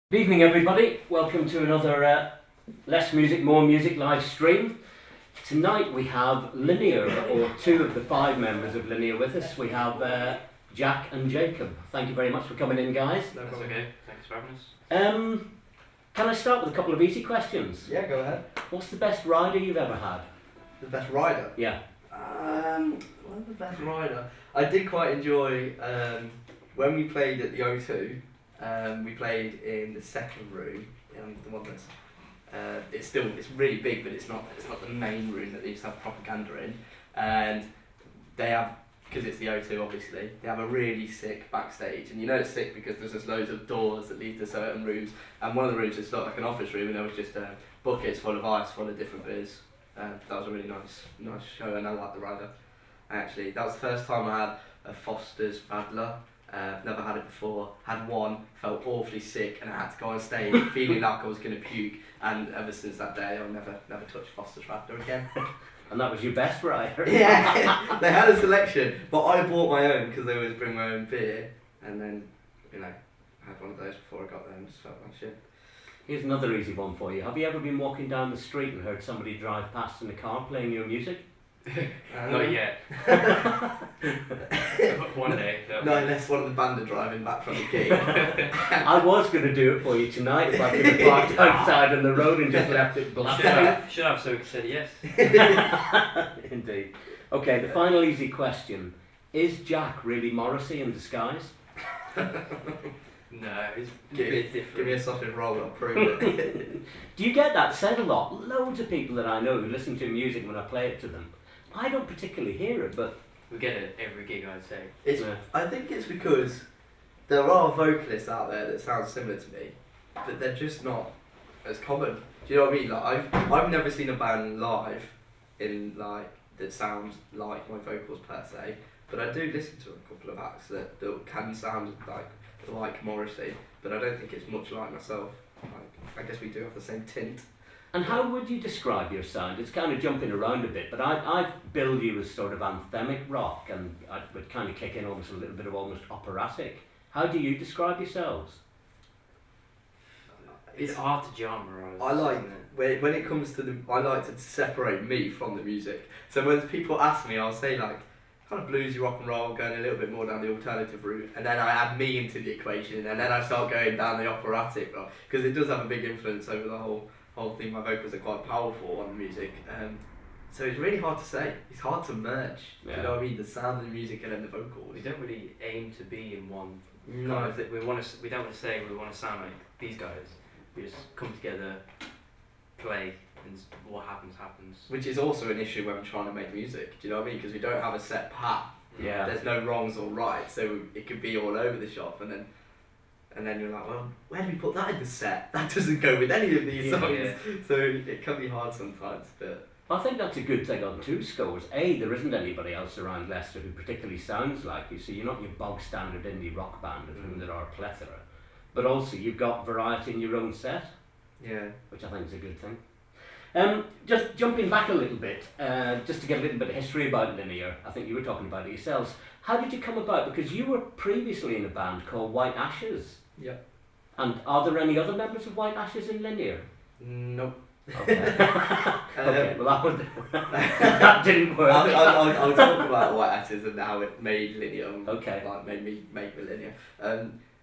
Good evening, everybody. Welcome to another Less Music, More Music live stream. Tonight we have Linear, or two of the five members of Linear with us. We have Jack and Jacob. Thank you very much for coming in, guys. That's okay. Thanks for having us. Can I start with a couple of easy questions? Yeah, go ahead. What's the best rider you've ever had? The best rider? Yeah. What's the best rider? I did quite enjoy when we played at the O2. We played in the second room, the one that's it's really big, but it's not the main room that they used to have propaganda in, and they have, because it's the O2 obviously, they have a really sick backstage, and you know it's sick because there's just loads of doors that lead to certain rooms, and one of the rooms is not like an office room, and there was just buckets full of ice, full of different beers. That was a really nice show, and I liked the rider. Actually, that was the first time I had a Foster's Radler. Never had it before, had one, felt awfully sick, and I had to go on stage feeling like I was going to puke, and ever since that day I'll never touch Foster's Radler again. And that was your best rider? Yeah, they had a selection, but I bought my own because they always bring my own beer, and then, I had one of those before I got there and just felt like shit. Here's another easy one for you. Have you ever been walking down the street and heard somebody drive past in a car playing your music? Not yet. One day. No, unless one of the band are driving back from the gig. I was going to do it for you tonight if I could have parked outside on the road and just left it black out. Should have, so we said yes. Indeed. Okay, the final easy question. Is Jack really Morrissey in disguise? No, it's a bit different. Give me a sausage roll, I'll prove it. Do you get that said a lot? Loads of people that I know who listen to music when I play it to them. I don't particularly hear it, but... We get it every gig, I'd say. I think it's because there are vocalists out there that sound similar to me, but they're just not as common. Do you know what I mean? Like I've never seen a band live that sounds like my vocals per se, but I do listen to a couple of acts that can sound like Morrissey, but I don't think it's much like myself. I guess we do have the same tint. And how would you describe your sound? It's kind of jumping around a bit, but I build you as sort of anthemic rock, and I would kind of kick in almost a little bit of almost operatic. How do you describe yourselves? It's hard to genre. I like when it comes to I like to separate me from the music. So when people ask me, I'll say kind of bluesy rock and roll, going a little bit more down the alternative route, and then I add me into the equation, and then I start going down the operatic rock, because it does have a big influence over the whole thing. My vocals are quite powerful on the music, so it's really hard to say. It's hard to merge. Yeah. You know what I mean? The sound of the music and then the vocals. We don't really aim to be in one. No. We don't want to say we want to sound like these guys. We just come together, play, and what happens. Which is also an issue when we're trying to make music. Do you know what I mean? Because we don't have a set path. Yeah. There's no wrongs or rights, so it could be all over the shop, and then you're like, well, where do we put that in the set? That doesn't go with any of these songs. Yeah. So it can be hard sometimes, but... I think that's a good thing on two scores. A, there isn't anybody else around Leicester who particularly sounds like you, so you're not your bog standard indie rock band, of whom there are a plethora. But also you've got variety in your own set, Yeah. which I think is a good thing. Just jumping back a little bit, just to get a little bit of history about Linear, I think you were talking about it yourselves. How did you come about? Because you were previously in a band called White Ashes. Yeah. And are there any other members of White Ashes in Linear? Nope. Okay. Okay, well that didn't work. I'll talk about White Ashes and how it made Linear. Okay. Made me make Linear.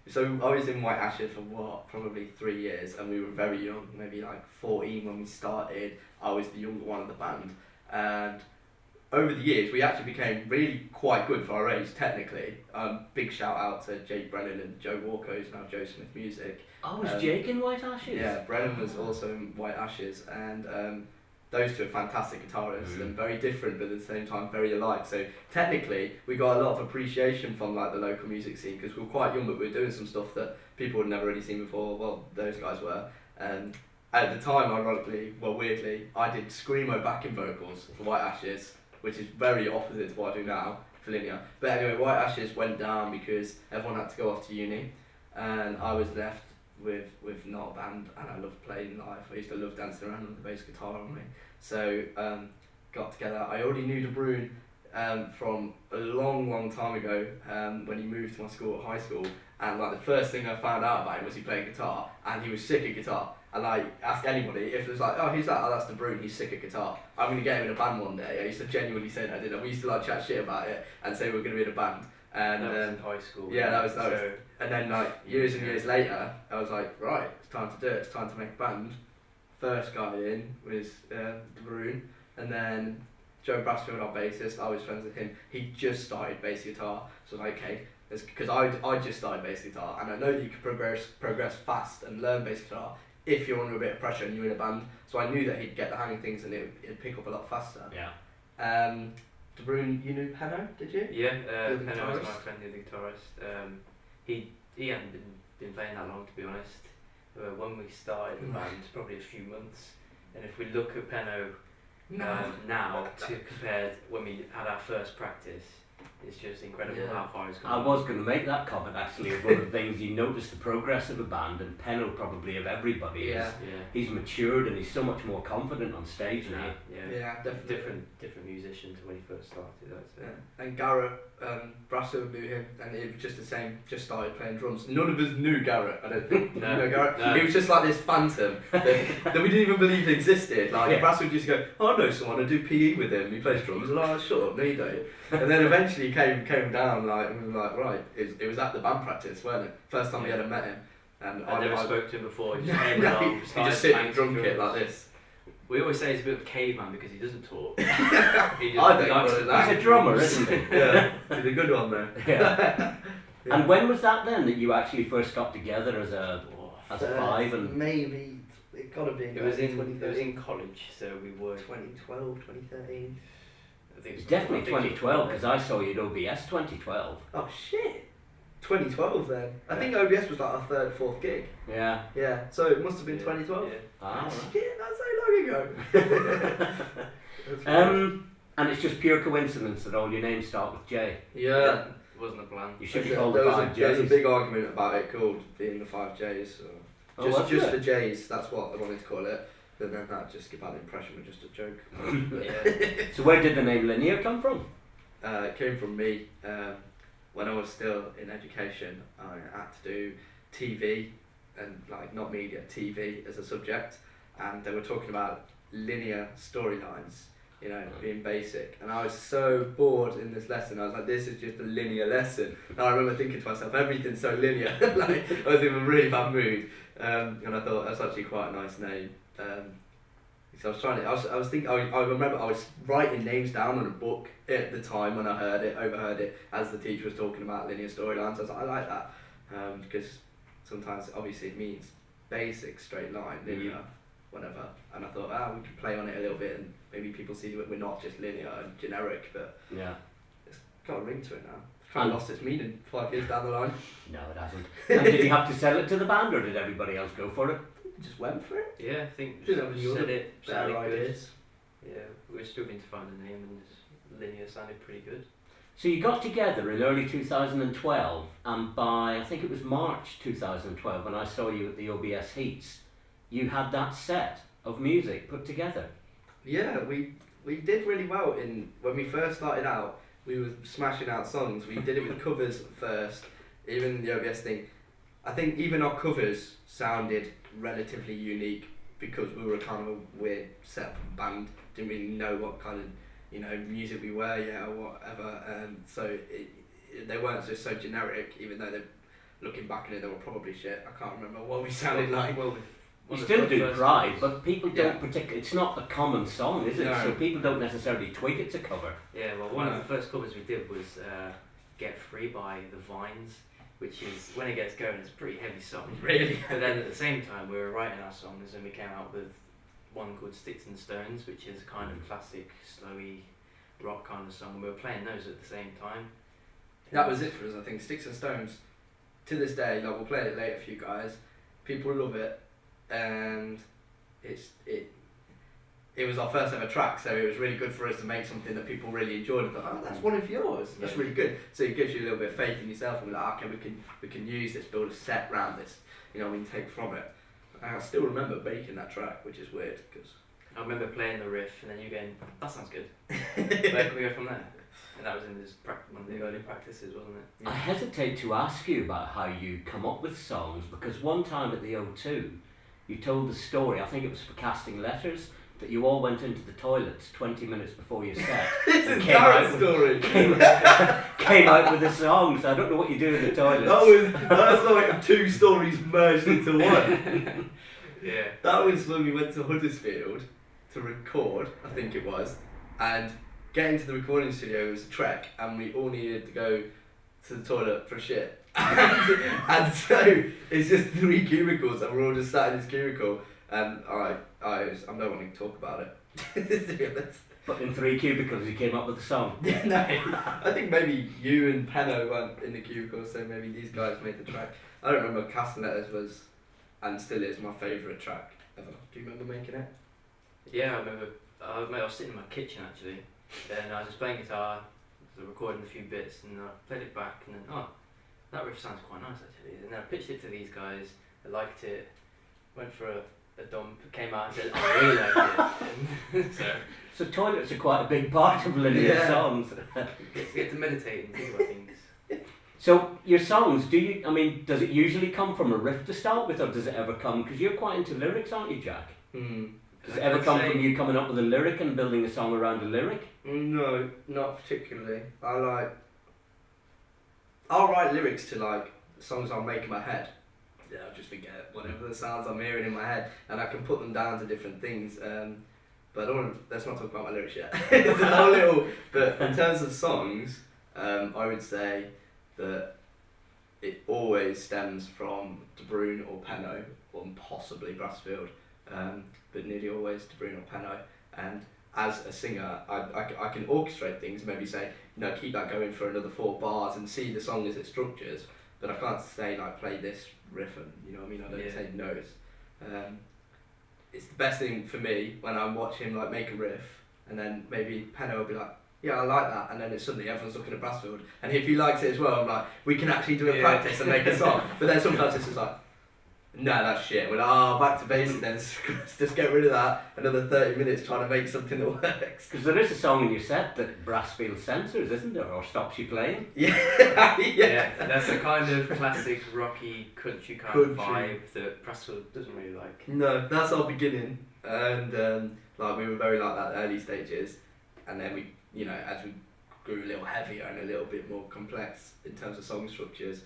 So I was in White Ashes for probably 3 years, and we were very young, maybe 14 when we started. I was the younger one of the band, and over the years we actually became really quite good for our age technically. Big shout out to Jake Brennan and Joe Walker, who's now Joe Smith Music. Oh, was Jake in White Ashes? Yeah, Brennan was also in White Ashes, and those two are fantastic guitarists and very different, but at the same time very alike. So technically, we got a lot of appreciation from the local music scene, because we were quite young, but we were doing some stuff that people had never really seen before. Well, those guys were. At the time, weirdly, I did screamo backing vocals for White Ashes, which is very opposite to what I do now for Linear. But anyway, White Ashes went down because everyone had to go off to uni, and I was left with not a band, and I loved playing live. I used to love dancing around with the bass guitar on me. So got together. I already knew De Bruin from a long time ago when he moved to my school at high school, And like the first thing I found out about him was he played guitar, and he was sick at guitar. And like, ask anybody if it was like, oh, who's that? Oh, that's De Bruyne. He's sick at guitar. I'm gonna get him in a band one day. I used to genuinely say that, didn't I? We used to like chat shit about it and say we were gonna be in a band. And that was in high school. yeah, that was. And then like years and years later, I was like, right, it's time to do it. It's time to make a band. First guy in was De Bruyne, and then Joe Brassfield, our bassist. I was friends with him. He just started bass guitar, so I was like, okay, because I just started bass guitar, and I know that you can progress fast and learn bass guitar if you're under a bit of pressure and you're in a band. So I knew that he'd get the hang of things and it'd pick up a lot faster. Yeah. De Bruyne, you knew Penno, did you? Yeah, You're the Penno was my guitarist? friend, the guitarist. He hadn't been playing that long, to be honest. When we started the band, probably a few months. And if we look at Penno now to compare when we had our first practice, it's just incredible how far he's come. I was going to make that comment actually. Of one of the things you notice the progress of a band, and Penno probably of everybody is he's matured and he's so much more confident on stage now. Yeah, definitely. Different musician to when he first started. And Garrett, Brasso knew him, and it was just the same. Just started playing drums. None of us knew Garrett. I don't think. No. You know Garrett. No. He was just like this phantom that we didn't even believe existed. Like Brasso would just go, oh, I know someone. I do PE with him. He plays drums. And oh, shut up, no you don't. And then eventually he came down like, and we were like, right. It was at the band practice, wasn't it? First time we ever met him. And I never spoke to him before. He just came he along. just sit in a drum kit like this. We always say he's a bit of a caveman because he doesn't talk. I don't know. He's a drummer, isn't he? Yeah, he's a good one though. Yeah. And when was that then that you actually first got together as a five? And maybe it gotta be. It was in college, so we were 2012, 2013. I think it's definitely 2012 because I saw you at OBS 2012. Oh shit! 2012 then. I think OBS was like our third, fourth gig. Yeah. Yeah. So it must have been 2012. Yeah. Ah. Shit, that's so long ago. And it's just pure coincidence that all your names start with J. Yeah. It wasn't a plan. You should be called the There was 5 a J's. big argument about it called being the 5 J's. So Oh, was just it? the J's, that's what I wanted to call it. But then that just gave out the impression of just a joke. Yeah. So where did the name Linear come from? It came from me. When I was still in education, I had to do TV and like not media, TV as a subject, and they were talking about linear storylines, you know, being basic, and I was so bored in this lesson. I was like, this is just a linear lesson. And I remember thinking to myself, everything's so linear. Like I was in a really bad mood, and I thought that's actually quite a nice name. So I was thinking, I remember I was writing names down on a book at the time when I overheard it as the teacher was talking about linear storylines. I was like, I like that, because sometimes obviously it means basic, straight line, linear, whatever. And I thought, we could play on it a little bit and maybe people see that we're not just linear and generic, but it's got a ring to it now. It's kind of lost its meaning 5 years down the line. No, it hasn't. And did you have to sell it to the band or did everybody else go for it? Just went for it. Yeah, I think Didn't have any said other it. better Sounded good. ideas. Yeah, we were struggling to find a name, and linear sounded pretty good. So you got together in early 2012, and by, I think it was March 2012, when I saw you at the OBS Heats, you had that set of music put together. Yeah, we did really well when we first started out. We were smashing out songs. We did it with covers first, even the OBS thing. I think even our covers sounded relatively unique because we were kind of a weird set band. Didn't really know what kind of music we were or whatever. So they weren't just so generic, even though looking back at it, they were probably shit. I can't remember what we sounded like. Well, you still do Pride, but people don't particularly. It's not a common song, is it? No. So people don't necessarily twig it to cover. Yeah, well, one of the first covers we did was Get Free by The Vines, which is, when it gets going, it's a pretty heavy song. Really? But then at the same time, we were writing our songs and we came out with one called Sticks and Stones, which is a kind of classic, slowy rock kind of song. We were playing those at the same time. That was it for us, I think. Sticks and Stones, to this day, like we'll play it later for you guys. People love it, and it was our first ever track, so it was really good for us to make something that people really enjoyed. And thought, that's one of yours. That's really good. So it gives you a little bit of faith in yourself, and we're like, okay, we can use this, build a set around this. We can take from it. And I still remember making that track, which is weird because I remember playing the riff and then you going, that sounds good. Where can we go from there? And that was in his one of the early practices, wasn't it? I hesitate to ask you about how you come up with songs, because one time at the O2, you told the story, I think it was for Casting Letters, that you all went into the toilets 20 minutes before your set. It's and a Darren story. Came out with a song, so I don't know what you do in the toilets. That's like 2 stories merged into one. Yeah. That was when we went to Huddersfield to record, I think it was, and getting to the recording studio was a trek, and we all needed to go to the toilet for shit. And so it's just 3 cubicles, and we're all just sat in this cubicle, and I'm not wanting to talk about it, to be honest. But in 3 cubicles you came up with a song. Yeah, no, I think maybe you and Penno weren't in the cubicle, so maybe these guys made the track. I don't remember. Casting Letters was, and still is, my favourite track ever. Do you remember making it? Yeah, I remember. I was sitting in my kitchen actually, and I was just playing guitar, recording a few bits, and I played it back, and then that riff sounds quite nice actually. And then I pitched it to these guys. They liked it. Went for a dump. Came out and said, "I really like it." So toilets are quite a big part of Linear's songs. Get to meditate and think about things. So your songs, does it usually come from a riff to start with, or does it ever come, because you're quite into lyrics, aren't you, Jack? Does it ever come from you coming up with a lyric and building a song around a lyric? No, not particularly. I'll write lyrics to like songs I'll make in my head. Yeah, I'll just forget whatever the sounds I'm hearing in my head, and I can put them down to different things. But let's not talk about my lyrics yet. It's a whole little. But in terms of songs, I would say that it always stems from De Bruyne or Penno, or possibly Brassfield, but nearly always De Bruyne or Penno. And as a singer, I can orchestrate things, maybe say, keep that going for another 4 bars and see the song as it structures, but I can't say, like, play this riff and, you know what I mean, I don't say notes. It's the best thing for me when I watch him, like, make a riff, and then maybe Penno will be like, yeah, I like that, and then suddenly everyone's looking at Brassfield, and if he likes it as well, I'm like, we can actually do a practice and make a song. But then sometimes it's just like, no, that's shit. We're like, back to basics then, just get rid of that. Another 30 minutes trying to make something that works. Because there is a song in your set that Brassfield censors, isn't there, or stops you playing? Yeah, that's the kind of classic rocky country kind of vibe that Brassfield doesn't really like. No, that's our beginning, and like we were very like that early stages, and then we, as we grew a little heavier and a little bit more complex in terms of song structures,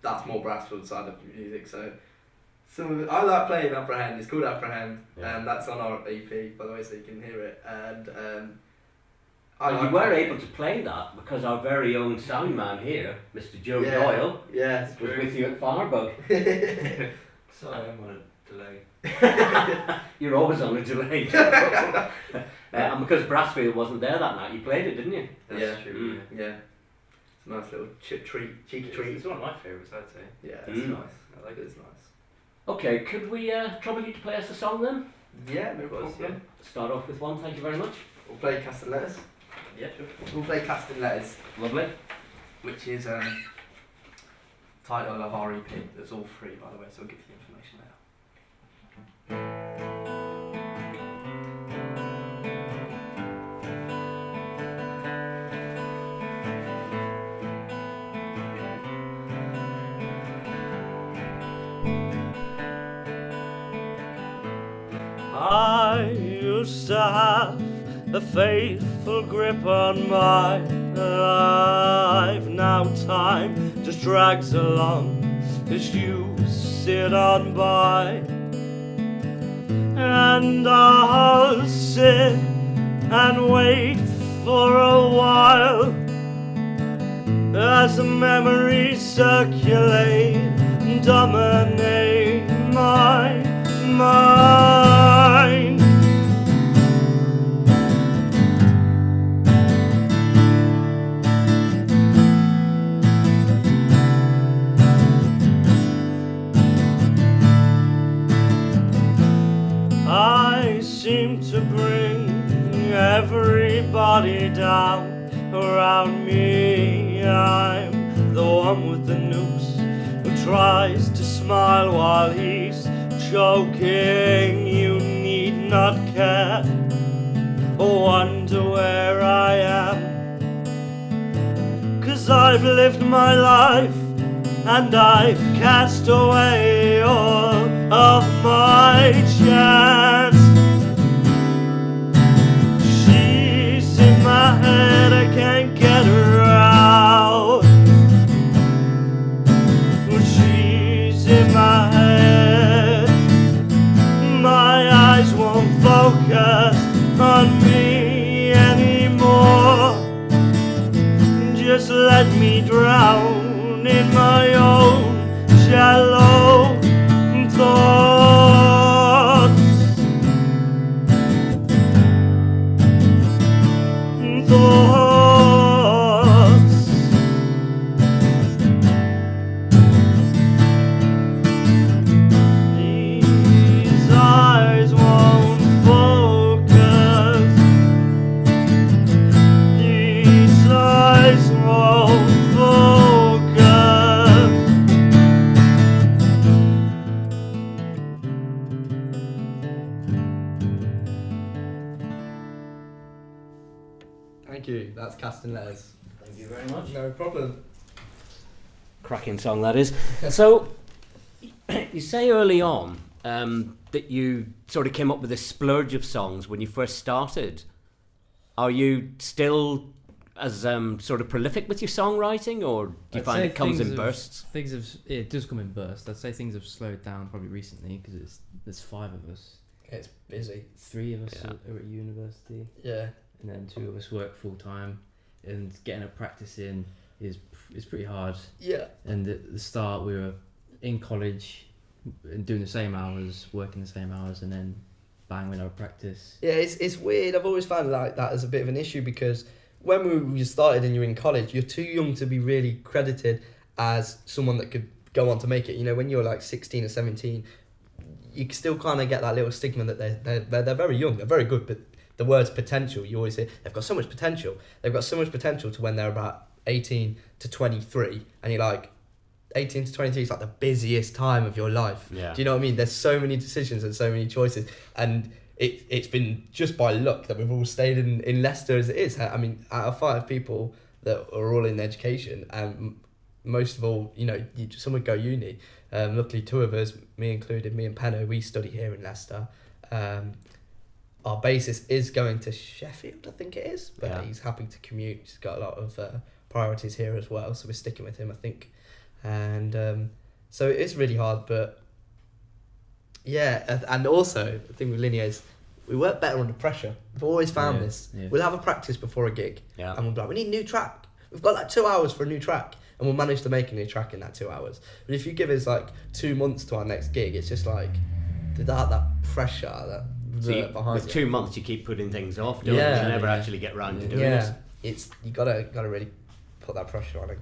that's more Brassfield side of the music. So some of it, I like playing Apprehend. It's called Apprehend, and that's on our EP, by the way, so you can hear it. And you were able to play that because our very own sound man here, Mr. Joe Doyle, was with you at Firebug. Sorry, I'm on a delay. You're always on a delay. And because Brassfield wasn't there that night, you played it, didn't you? That's true. Yeah. It's a nice little cheeky treat. It's one of my favourites, I'd say. Yeah, it's nice. I like it. It's nice. Okay, could we trouble you to play us a song then? Yeah, no problem. Yeah. Start off with one, thank you very much. We'll play Casting Letters. Yeah, sure. We'll play Casting Letters. Lovely. Which is title of our EP. It's all free, by the way, so we'll give you the information later. I used to have a faithful grip on my life. Now time just drags along as you sit on by, and I'll sit and wait for a while as the memories circulate and dominate my mind. I seem to bring everybody down around me. I'm the one with the noose who tries to smile while he's joking. You need not care or wonder where I am. 'cause I've lived my life and I've cast away all of my chance. She's in my head, I can't get her out. She's in my head, my eyes won't focus on me anymore. Just let me drown in my own shallow thoughts. These eyes won't focus. These eyes won't focus. Thank you. That's Casting Letters. Thank you very much. No problem. Cracking song that is. So, you say early on that you sort of came up with a splurge of songs when you first started. Are you still as sort of prolific with your songwriting, or do you I'd find say it comes things in have- bursts? Things have it does come in bursts. I'd say things have slowed down probably recently because there's 5 of us. It's busy. 3 of us Yeah. are at university, Yeah. and then 2 of us work full time. And getting a practice in is pretty hard. Yeah. And at the start, we were in college and doing the same hours, working the same hours, and then bang, with our practice. Yeah, it's weird. I've always found like that as a bit of an issue because when we started and you're in college, you're too young to be really credited as someone that could go on to make it. You know, when you're like 16 or 17, you still kind of get that little stigma that they're very young, they're very good, but the words potential, you always say they've got so much potential. They've got so much potential to when they're about 18 to 23, and you're like, 18 to 23 is like the busiest time of your life. Yeah. Do you know what I mean? There's so many decisions and so many choices, and it's been just by luck that we've all stayed in Leicester as it is. I mean, out of 5 people that are all in education, and most of all, you know, some would go uni. Luckily, 2 of us, me included, me and Penno, we study here in Leicester. Our bassist is going to Sheffield, I think it is, but Yeah. he's happy to commute. He's got a lot of priorities here as well, so we're sticking with him, I think. And so it is really hard, but yeah, and also the thing with Linear is we work better under pressure. We've always found this. Yeah. We'll have a practice before a gig, Yeah. and we'll be like, we need a new track. We've got like 2 hours for a new track, and we'll manage to make a new track in that 2 hours. But if you give us like 2 months to our next gig, it's just like that pressure that So you, behind with you. 2 months, you keep putting things off, don't Yeah. you? You never Yeah. actually get round to doing Yeah, it. it's you gotta really put that pressure on. I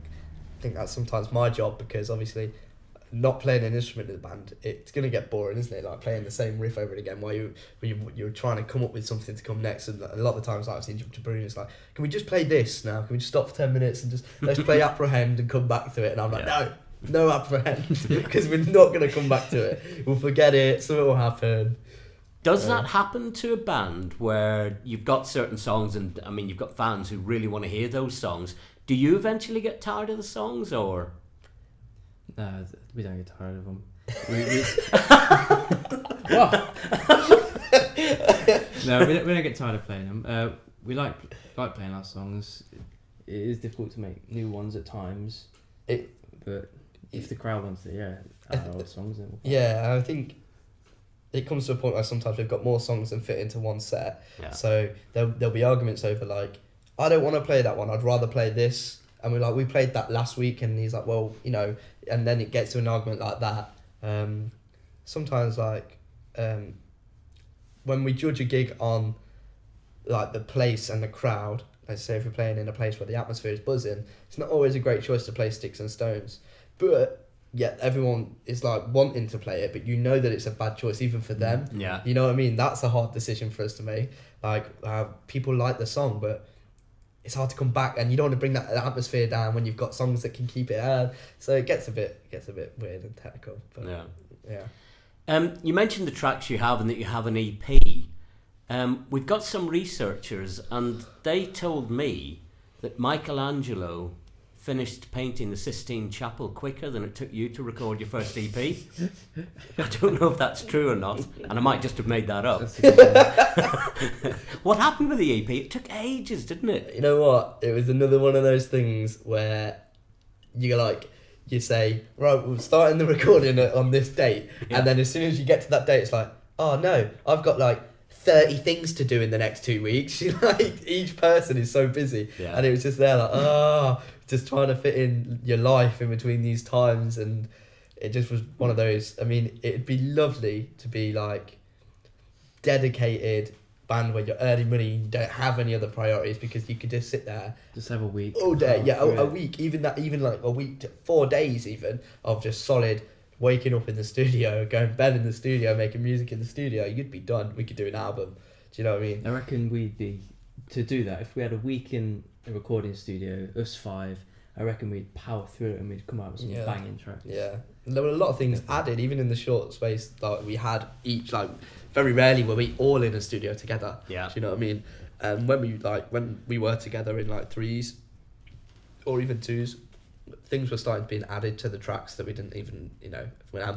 think that's sometimes my job, because obviously not playing an instrument in the band, it's gonna get boring, isn't it? Like playing the same riff over and again while you're trying to come up with something to come next. And a lot of the times, like I've seen to Bruno, it's like, can we just play this now? Can we just stop for 10 minutes and just let's play Apprehend and come back to it? And I'm like, Yeah. no Apprehend, because we're not gonna come back to it. We'll forget it. Something will happen. Does that happen to a band where you've got certain songs, and I mean, you've got fans who really want to hear those songs? Do you eventually get tired of the songs, or? No, we don't get tired of them. No, we don't get tired of playing them. We like playing our songs. It is difficult to make new ones at times. But if the crowd wants it, our old songs. Then we'll play. Yeah, I think it comes to a point where sometimes we've got more songs than fit into one set. Yeah. So there'll be arguments over like, I don't want to play that one, I'd rather play this. And we're like, we played that last week, and he's like, well, you know, and then it gets to an argument like that. Sometimes like when we judge a gig on like the place and the crowd, let's say if you're playing in a place where the atmosphere is buzzing, it's not always a great choice to play Sticks and Stones. But yet everyone is like wanting to play it, but you know that it's a bad choice even for them. Yeah. You know what I mean? That's a hard decision for us to make. Like people like the song, but it's hard to come back, and you don't want to bring that atmosphere down when you've got songs that can keep it out. So it gets a bit weird and technical. But Yeah. You mentioned the tracks you have and that you have an EP. We've got some researchers, and they told me that Michelangelo finished painting the Sistine Chapel quicker than it took you to record your first EP. I don't know if that's true or not, and I might just have made that up. What happened with the EP? It took ages, didn't it? You know what? It was another one of those things where you say, right, we're starting the recording on this date, and then as soon as you get to that date, it's like, oh no, I've got like 30 things to do in the next 2 weeks. Like, each person is so busy, and it was just there like, just trying to fit in your life in between these times, and it just was one of those. I mean, it'd be lovely to be like dedicated band where you're earning money, you don't have any other priorities, because you could just sit there, just have a week all day, a week, even like a week to 4 days even of just solid waking up in the studio, going to bed in the studio, making music in the studio. You'd be done. We could do an album. Do you know what I mean? I reckon we'd be, to do that, if we had a week in a recording studio, us 5, I reckon we'd power through it and we'd come out with some banging tracks. Yeah. And there were a lot of things added, even in the short space like we had each, like very rarely were we all in a studio together. Yeah. Do you know what I mean? When we were together in like 3s or even 2s, things were starting to be added to the tracks that we didn't even,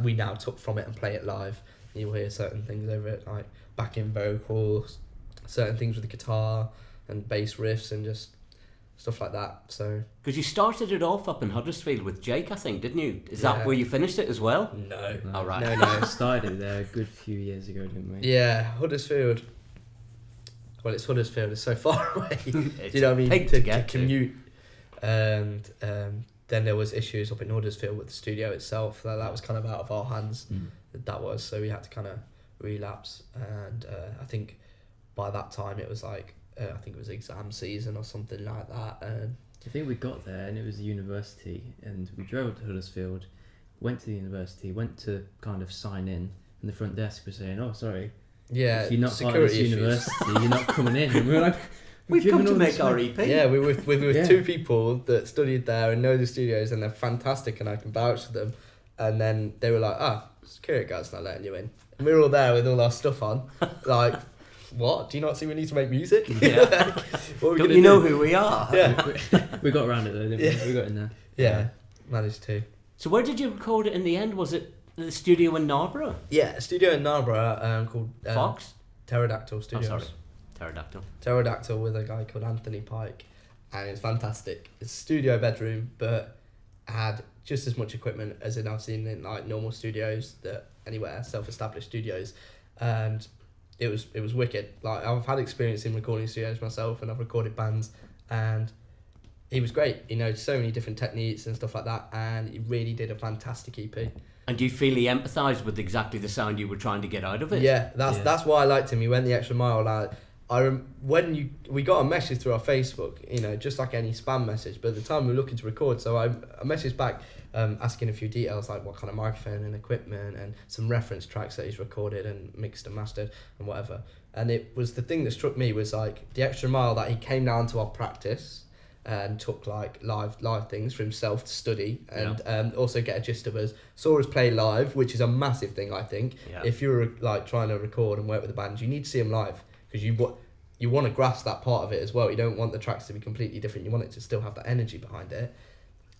we now took from it and play it live. You'll hear certain things over it, like backing vocals, certain things with the guitar and bass riffs and just stuff like that. So because you started it off up in Huddersfield with Jake, I think, didn't you? Is that where you finished it as well? No. All right. No. We started it there a good few years ago, didn't we? Yeah, Huddersfield. Well, it's Huddersfield. It's so far away. Do you know what I mean? Big to get commute. And then there was issues up in Huddersfield with the studio itself. That was kind of out of our hands. That was, so we had to kind of relapse. And I think by that time it was like, I think it was exam season or something like that. And I think we got there and it was the university, and we drove to Huddersfield, went to the university, went to kind of sign in, and the front desk was saying, "Oh, sorry, if you're not part of this university, you're not coming in." And we were like, "We've come to make our EP." Yeah, we were with 2 people that studied there and know the studios, and they're fantastic, and I can vouch for them. And then they were like, security guard's not letting you in. And we were all there with all our stuff on, like, what? Do you not see we need to make music? Yeah. What are we Don't gonna you know do? who we are? Yeah. we got around it though, didn't we? We got in there. Yeah, managed to. So where did you record it in the end? Was it the studio in Narborough? Yeah, a studio in Narborough called Fox? Pterodactyl Studios. Oh, sorry. Pterodactyl. Pterodactyl with a guy called Anthony Pike, and it's fantastic. It's a studio bedroom, but had just as much equipment as I've seen in like normal studios that anywhere, self-established studios, and it was wicked. Like, I've had experience in recording studios myself, and I've recorded bands, and he was great. So many different techniques and stuff like that, and he really did a fantastic EP. And do you feel he empathised with exactly the sound you were trying to get out of it? Yeah, that's why I liked him. He went the extra mile. Like, we got a message through our Facebook, just like any spam message, but at the time we were looking to record, so I messaged back asking a few details, like what kind of microphone and equipment and some reference tracks that he's recorded and mixed and mastered and whatever. And it was the thing that struck me was like the extra mile that he came down to our practice and took like live things for himself to study and also get a gist of us, saw us play live, which is a massive thing, I think. Yeah. If you're like trying to record and work with a band, you need to see them live, because you want to grasp that part of it as well. You don't want the tracks to be completely different. You want it to still have that energy behind it.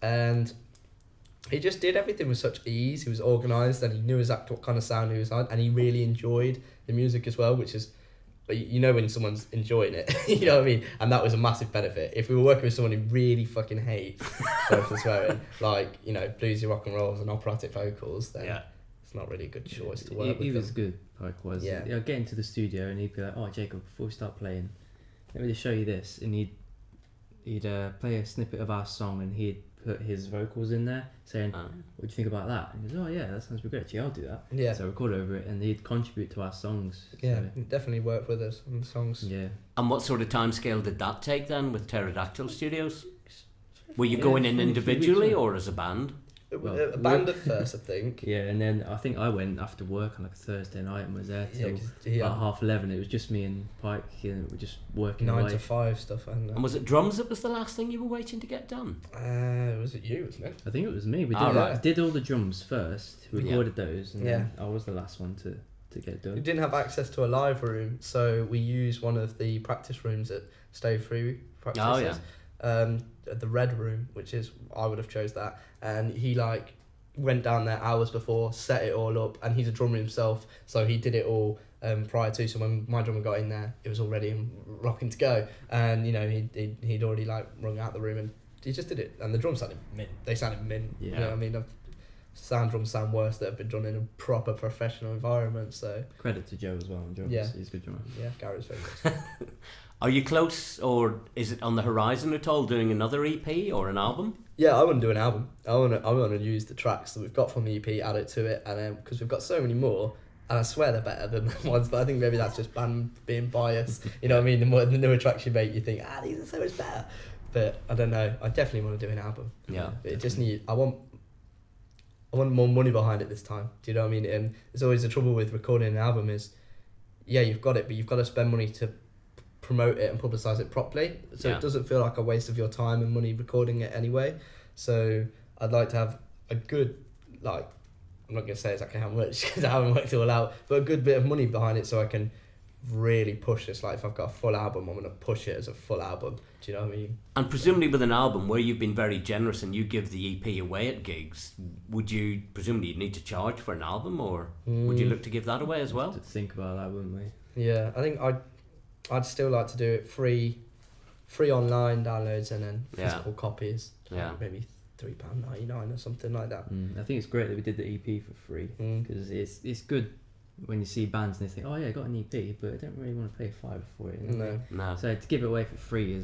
And he just did everything with such ease. He was organised, and he knew exactly what kind of sound he was on, and he really enjoyed the music as well, which is, when someone's enjoying it, you know what I mean? And that was a massive benefit. If we were working with someone who really fucking hates, sorry for swearing, like, bluesy rock and rolls and operatic vocals, then it's not really a good choice to work with. He was good, Pike was. Yeah. I'd get into the studio and he'd be like, "Oh, Jacob, before we start playing, let me just show you this." And he'd play a snippet of our song, and he'd put his vocals in there saying, "What do you think about that?" And he goes, "Oh yeah, that sounds great. Yeah, I'll do that." Yeah. So I record over it, and he'd contribute to our songs. Yeah, So, he definitely worked with us on the songs. yeah. And what sort of timescale did that take then with Pterodactyl Studios? Were you going in only a few individually weeks, or as a band? Well, a band at first, I think. Yeah, and then I think I went after work on like a Thursday night and was there till about 11:30. It was just me and Pike, and we were just working 9 away. to 5 stuff. And was it drums that was the last thing you were waiting to get done? Was it you, wasn't it? I think it was me. We did all the drums first, recorded those, and then I was the last one to get it We done. didn't have access to a live room, so we used one of the practice rooms at Stay Free practices. Oh, yeah. at the Red Room, which is, I would have chose that, and he like went down there hours before, set it all up, and he's a drummer himself, so he did it all prior to. So when my drummer got in there, it was all ready and rocking to go, and you know he'd already like rung out the room, and he just did it, and the drums sounded mint. They sounded mint. Yeah. You know what I mean? Sound drums sound worse that have been done in a proper professional environment. So Credit to Joe as well on drums. Yeah. He's a good drummer. yeah, Gary's very good. Are you close, or is it on the horizon at all, doing another EP or an album? Yeah, I want to do an album. I want to use the tracks that we've got from the EP, add it to it, and then because we've got so many more, and I swear they're better than the ones. But I think maybe that's just band being biased. You know what I mean? The newer tracks you make, you think, these are so much better. But I don't know. I definitely want to do an album. Yeah. But it just I want more money behind it this time. Do you know what I mean? And there's always the trouble with recording an album is, yeah, you've got it, but you've got to spend money to promote it and publicise it properly. So Yeah. it doesn't feel like a waste of your time and money recording it anyway. So I'd like to have a good, like, I'm not going to say exactly how much because I haven't worked it all out, but a good bit of money behind it so I can really push this. Like if I've got a full album, I'm going to push it as a full album. Do you know what I mean? And presumably with an album where you've been very generous and you give the EP away at gigs, would you presumably need to charge for an album, or would you look to give that away as well? To think about that, wouldn't we? Yeah, I think I'd still like to do it free online downloads and then Yeah. physical copies. Yeah. Maybe £3.99 or something like that. I think it's great that we did the EP for free because it's good when you see bands and they think, oh yeah, I got an EP, but I don't really want to pay $5 for it. You know? No. So to give it away for free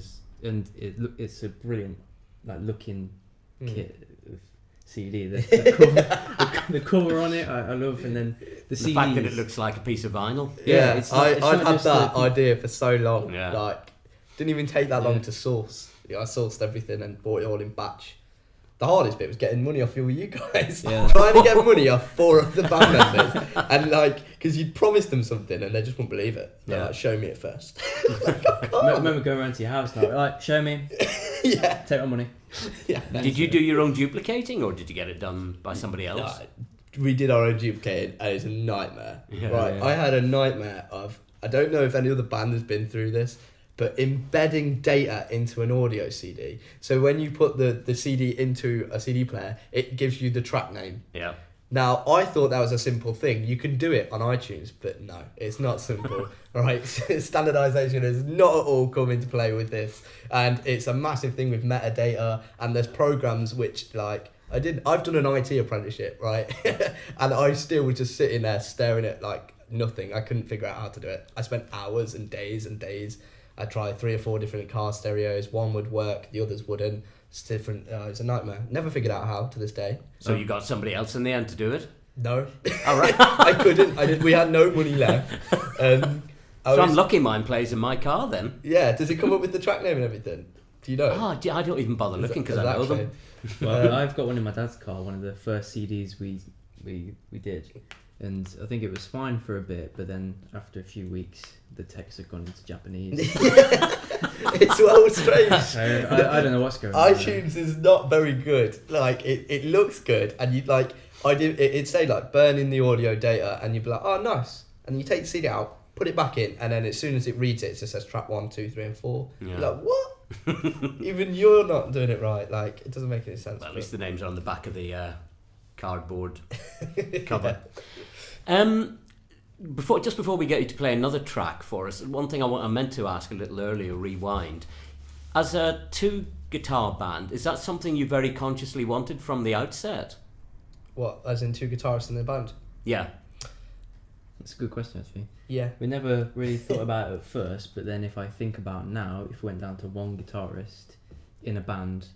it's a brilliant looking kit of CD. The cover on it, I love, and then the The fact that it looks like a piece of vinyl. Yeah, it's not- it's I'd not had just that the- idea for so long. Yeah. Like, didn't even take that long to source. Yeah, I sourced everything and bought it all in batch. The hardest bit was getting money off all you guys. Yeah. Trying to get money off 4 of the band members. And like, because you'd promised them something and they just wouldn't believe it. They're Yeah. like, show me it first. I remember going around to your house now, like, show me, Yeah. take my money. Yeah. Did you do your own duplicating, or did you get it done by somebody else? We did our own duplicating and it's a nightmare. Yeah. Right, Yeah. I had a nightmare of, I don't know if any other band has been through this, but embedding data into an audio CD. So when you put the CD into a CD player, it gives you the track name. Yeah. Now, I thought that was a simple thing. You can do it on iTunes, but no, it's not simple. Right? Standardization has not at all come into play with this. And it's a massive thing with metadata, and there's programs which, like, I've done an IT apprenticeship, right? And I still was just sitting there staring at, like, nothing. I couldn't figure out how to do it. I spent hours and days and days. I tried 3 or 4 different car stereos. One would work, the others wouldn't. It's different. It's a nightmare. Never figured out how to this day. So you got somebody else in the end to do it? No. All right. I couldn't. We had no money left. So I'm lucky mine plays in my car then. Yeah. Does it come up with the track name and everything? Do you know? Oh, I don't even bother looking because I know them. Well, I've got one in my dad's car, one of the first CDs we did, and I think it was fine for a bit, but then after a few weeks, the text had gone into Japanese. It's well strange. I don't know what's going on. iTunes is not very good. Like it looks good, and you'd like it'd say like burn in the audio data, and you'd be like, oh nice, and you take the CD out, put it back in, and then as soon as it reads it, it just says track 1, 2, 3, and 4. Yeah. You're like, what? Even you're not doing it right. Like it doesn't make any sense. Well, at least the names are on the back of the cardboard cover. Before we get you to play another track for us, one thing I meant to ask a little earlier, rewind. As a 2-guitar band, is that something you very consciously wanted from the outset? What, as in 2 guitarists in the band? Yeah. That's a good question, actually. Yeah. We never really thought about it at first, but then if I think about now, if we went down to 1 guitarist in a band,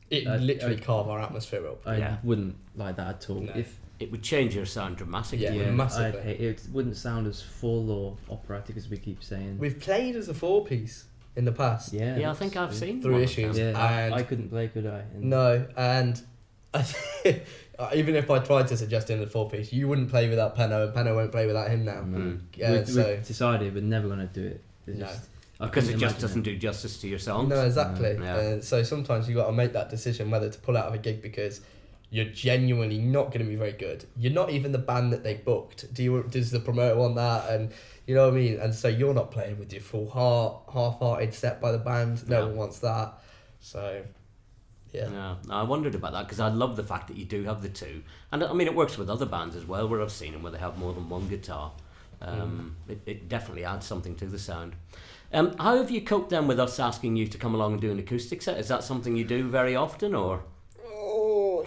It literally carve our atmosphere up. I Yeah. wouldn't like that at all. No. If It would change your sound dramatically. Yeah. massively. I'd hate it. It wouldn't sound as full or operatic as we keep saying. We've played as a 4-piece in the past. Yeah, Yeah, I think I've seen Through one of issues. them. Yeah, And- I couldn't play, could I? And No, and even if I tried to suggest him the 4-piece, you wouldn't play without Penno, and Penno won't play without him now. Mm. Yeah, so we've decided we're never going to do it. It's No. I Because couldn't it just imagine doesn't do justice to your songs. no, exactly. Yeah. So sometimes you got to make that decision whether to pull out of a gig because you're genuinely not going to be very good. You're not even the band that they booked. Does the promoter want that? And you know what I mean? And so you're not playing with your full heart, half-hearted set by the band. No Yeah. one wants that. So, yeah. No, I wondered about that because I love the fact that you do have the two, and I mean it works with other bands as well where I've seen them where they have more than one guitar. It definitely adds something to the sound. How have you coped then with us asking you to come along and do an acoustic set? Is that something you do very often, or? Oh,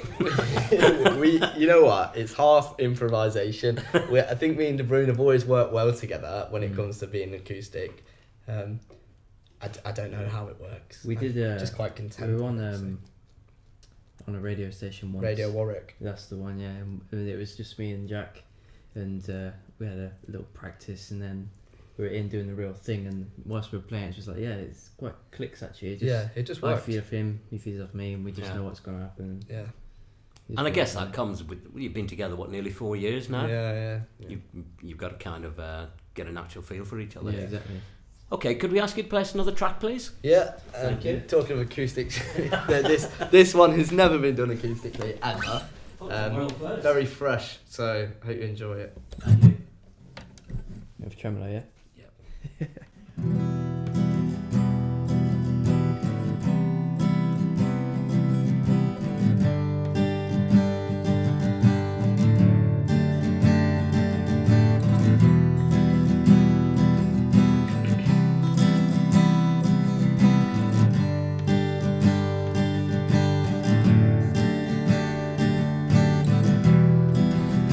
you know what? It's half improvisation. I think me and De Bruyne have always worked well together when it comes to being acoustic. I don't know how it works. We did. Just quite content. We were on a radio station once. Radio Warwick. That's the one, yeah. And it was just me and Jack, and we had a little practice, and then we were in doing the real thing. And whilst we were playing, it was just like, yeah, it's quite clicks actually. It just I works. feed off him, he feeds off me, and we just know what's going to happen. Yeah. And I guess that comes with, you've been together, nearly 4 years now? Yeah. You've got to kind of get a natural feel for each other. Yeah, exactly. Okay, could we ask you to play us another track, please? Yeah. Thank you. Talking of acoustics, this one has never been done acoustically ever. Very fresh, so I hope you enjoy it. Thank you. You have tremolo, yeah?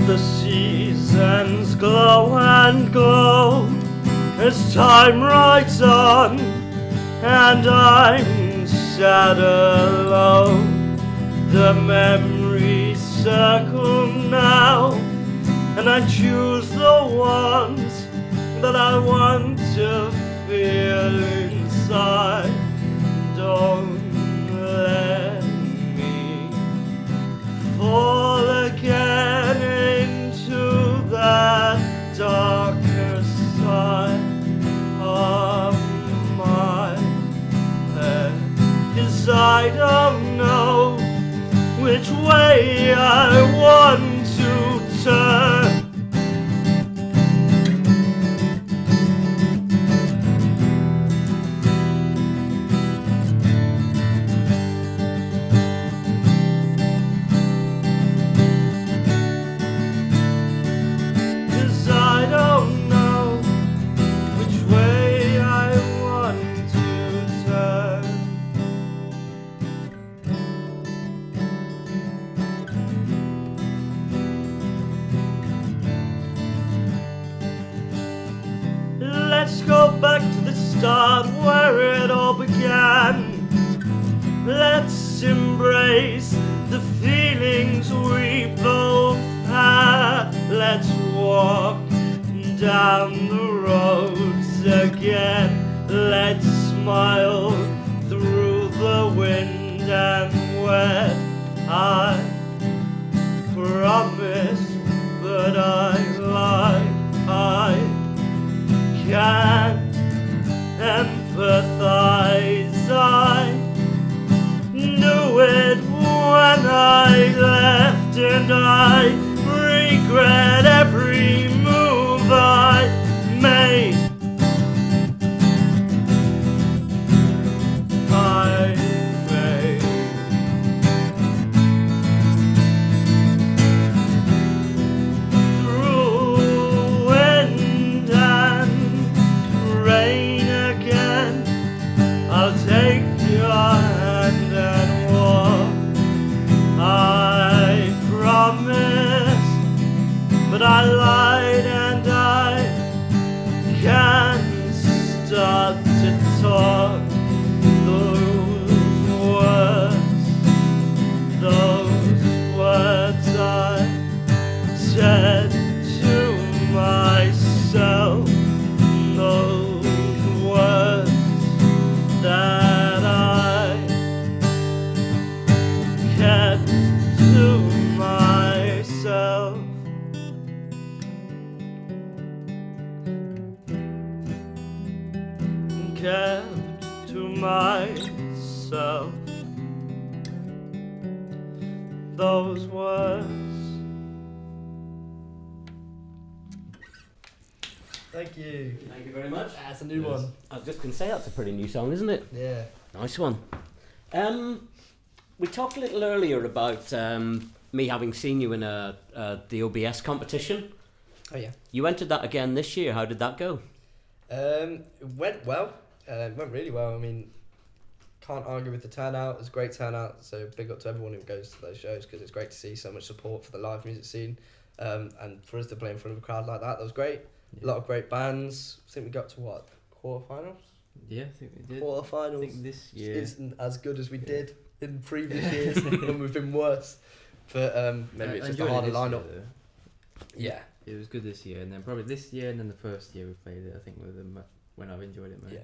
The seasons glow and glow as time rides on, and I'm sad alone. The memories circle now, and I choose the ones that I want to feel inside. Don't let me fall again into that darker side of my head, 'cause I don't know which way I want to turn. Let's go back to the start where it all began. Let's embrace the feelings we both had. Let's walk down the roads again. Let's smile through the wind and wet. I promise, but I lied. I can't empathize. I knew it when I left, and I regret every move I made. But I lied, and I can't start to talk. Those words I said to myself, those words that I kept to myself. Kept to myself those words. Thank you. Thank you very much. That's a new one. I was just going to say, that's a pretty new song, isn't it? Yeah. Nice one. We talked a little earlier about me having seen you in the OBS competition. Oh yeah. You entered that again this year. How did that go? It went well. It went really well. I mean, can't argue with the turnout. It was a great turnout. So big up to everyone who goes to those shows, because it's great to see so much support for the live music scene. And for us to play in front of a crowd like that was great. A lot of great bands. I think we got to what, quarterfinals? Yeah, I think we did. Quarterfinals. I think this year Isn't as good as we did in previous years when we've been worse. But maybe it's just a harder lineup. Yeah. It was good this year, and then probably this year, and then the first year we played it, I think were when I've enjoyed it most. Yeah.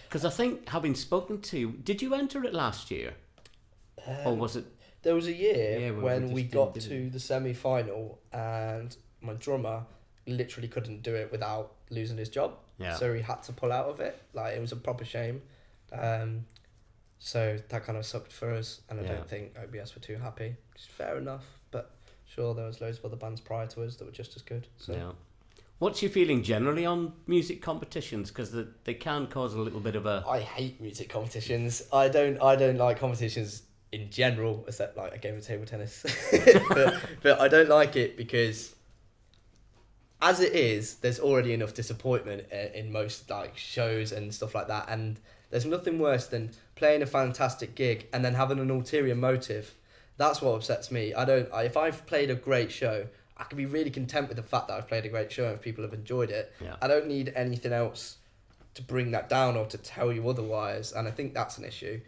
Because I think, having spoken to you, did you enter it last year? Or was it? There was a year Yeah, when we just got didn't to the semi-final and my drummer literally couldn't do it without losing his job. Yeah. So he had to pull out of it. Like, it was a proper shame. So that kind of sucked for us, and I Yeah. don't think OBS were too happy, which is fair enough. But sure, there was loads of other bands prior to us that were just as good. So. Yeah. What's your feeling generally on music competitions? Because they can cause a little bit of a... I hate music competitions. I don't like competitions in general, except like a game of table tennis. but I don't like it because, as it is, there's already enough disappointment in most like shows and stuff like that, and there's nothing worse than playing a fantastic gig and then having an ulterior motive. That's what upsets me. If I've played a great show, I can be really content with the fact that I've played a great show and if people have enjoyed it. Yeah. I don't need anything else to bring that down or to tell you otherwise, and I think that's an issue.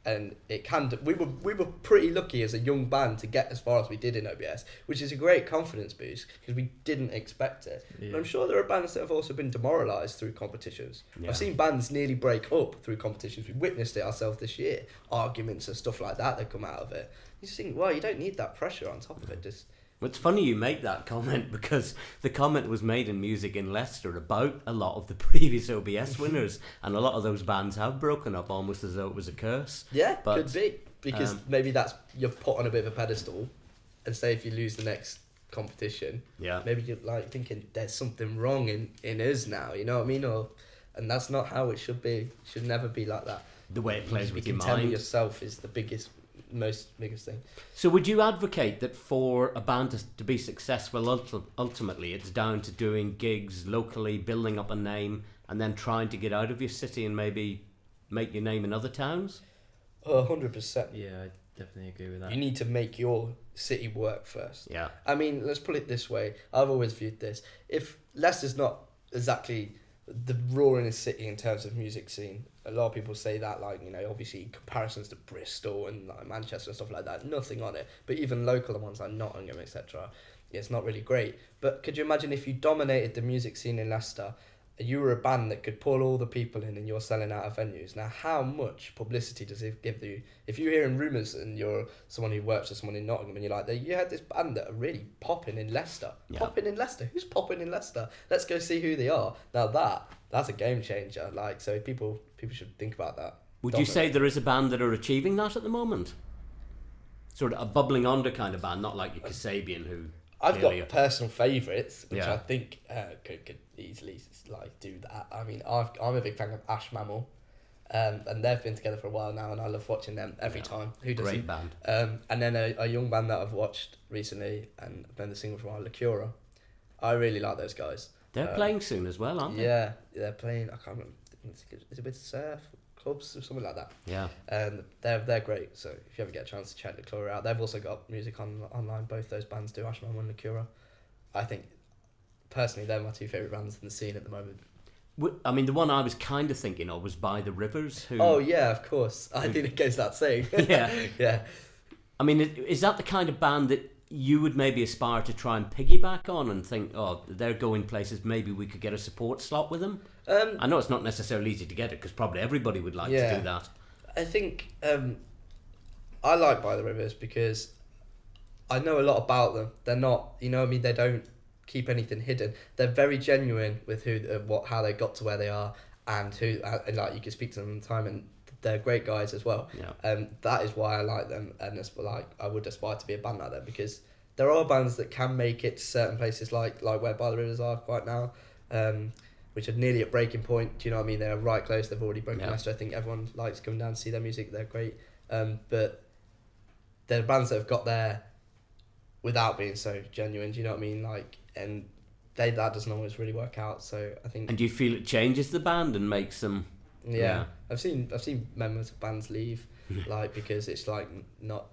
And it can. We were pretty lucky as a young band to get as far as we did in OBS, which is a great confidence boost because we didn't expect it. Yeah. And I'm sure there are bands that have also been demoralised through competitions. Yeah. I've seen bands nearly break up through competitions. We witnessed it ourselves this year. Arguments and stuff like that come out of it. You just think, well, you don't need that pressure on top of it. Just Well, it's funny you make that comment, because the comment was made in Music in Leicester about a lot of the previous OBS winners, and a lot of those bands have broken up almost as though it was a curse. yeah, But, could be because maybe that's you're put on a bit of a pedestal, and say if you lose the next competition, Yeah. maybe you're like thinking there's something wrong in us now. You know what I mean? And that's not how it should be. It should never be like that. The way it plays You with can your tell mind. yourself is the biggest thing. So would you advocate that for a band to be successful, ultimately it's down to doing gigs locally, building up a name, and then trying to get out of your city and maybe make your name in other towns? 100%. Yeah, I definitely agree with that. You need to make your city work first. Yeah. I mean, let's put it this way. I've always viewed this. If Leicester's not exactly the roaringest city in terms of music scene, a lot of people say that, like, you know, obviously comparisons to Bristol and like Manchester and stuff like that, nothing on it. But even local ones like Nottingham, etc., it's not really great. But could you imagine if you dominated the music scene in Leicester, you were a band that could pull all the people in and you're selling out of venues? Now, how much publicity does it give you? If you're hearing rumours and you're someone who works with someone in Nottingham and you're like, you had this band that are really popping in Leicester. Yeah. Popping in Leicester? Who's popping in Leicester? Let's go see who they are. Now that's a game changer. Like, so people should think about that. Would you say there is a band that are achieving that at the moment? Sort of a bubbling under kind of band, not like your Kasabian, who... I've got clearly- personal favourites, which Yeah. I think could easily like do that. I mean, I'm a big fan of Ash Mammal, and they've been together for a while now, and I love watching them every Yeah. time. Who doesn't? Great band. And then a young band that I've watched recently and been the singer for a while, Lacura. I really like those guys. They're playing soon as well, aren't they? Yeah, they're playing. I can't remember. Is it with Surf Clubs or something like that? Yeah. They're great. So if you ever get a chance to check Lacura out, they've also got music online. Both those bands do, Ash Mammal and Lacura. I think personally they're my two favourite bands in the scene at the moment. I mean, the one I was kind of thinking of was By the Rivers, who... Oh yeah, of course. I think it goes that saying. Yeah. Yeah. I mean, is that the kind of band that you would maybe aspire to try and piggyback on and think, oh, they're going places, maybe we could get a support slot with them? I know it's not necessarily easy to get it, because probably everybody would like to do that. I think I like By the Rivers because I know a lot about them. They're not, you know what I mean, they don't keep anything hidden. They're very genuine with how they got to where they are, and and like you can speak to them all the time, and they're great guys as well. Yeah. That is why I like them, and it's like I would aspire to be a band like them, because there are bands that can make it to certain places like where By the Rivers are right now, which are nearly at breaking point. Do you know what I mean? They're right close. They've already broken Leicester. I think everyone likes coming down to see their music. They're great. But there are bands that have got there without being so genuine. Do you know what I mean? Like, and that doesn't always really work out. So I think. And do you feel it changes the band and makes them? Yeah. I've seen members of bands leave, like, because it's like not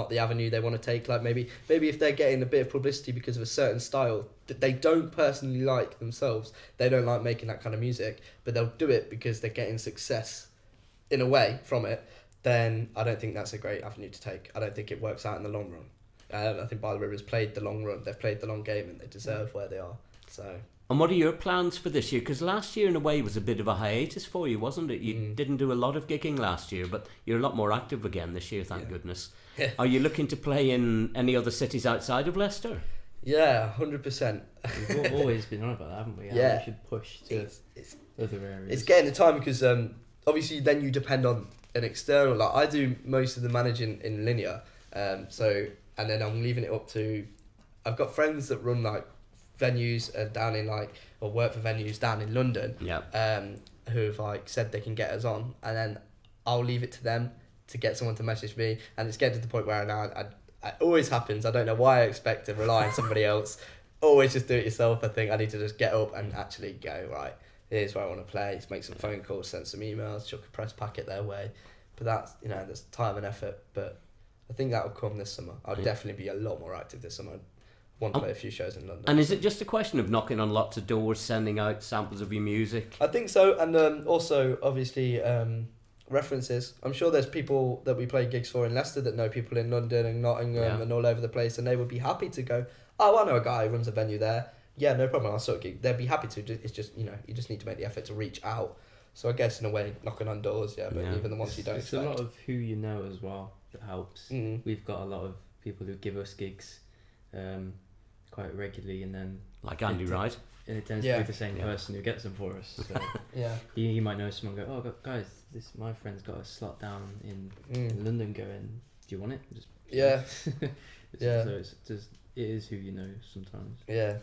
the avenue they want to take. Like maybe if they're getting a bit of publicity because of a certain style that they don't personally like themselves, they don't like making that kind of music, but they'll do it because they're getting success in a way from it. Then I don't think that's a great avenue to take. I don't think it works out in the long run. I think By the River's played the long run. They've played the long game, and they deserve where they are. So. And what are your plans for this year? Because last year, in a way, was a bit of a hiatus for you, wasn't it? You didn't do a lot of gigging last year, but you're a lot more active again this year, thank goodness. Yeah. Are you looking to play in any other cities outside of Leicester? Yeah, 100%. We've always been on about that, haven't we? Yeah. How we should push to other areas. It's getting the time because obviously then you depend on an external. Like I do most of the managing in Linear, and then I'm leaving it up to. I've got friends that run like venues down in or work for venues down in London. Yeah. Who've like said they can get us on, and then I'll leave it to them to get someone to message me, and it's getting to the point where now it always happens. I don't know why I expect to rely on somebody else. Always just do it yourself. I think I need to just get up and actually go, right, here's where I want to play, make some phone calls, send some emails, chuck a press packet their way. But that's, there's time and effort, but I think that will come this summer. I'll definitely be a lot more active this summer. I want to play a few shows in London. And is it just a question of knocking on lots of doors, sending out samples of your music? I think so, and also obviously references. I'm sure there's people that we play gigs for in Leicester that know people in London and Nottingham and all over the place, and they would be happy to go, oh, I know a guy who runs a venue there. Yeah, no problem, I'll sort of gig. They'd be happy to. It's just, you just need to make the effort to reach out. So I guess in a way, knocking on doors, but even the ones you don't expect. It's a lot of who you know as well that helps. We've got a lot of people who give us gigs quite regularly, and then like Andy Wright, and it tends to be the same person who gets them for us. So he might know someone. Go, oh guys, my friend's got a slot down in London. Going, do you want it? So it is who you know sometimes. Yeah.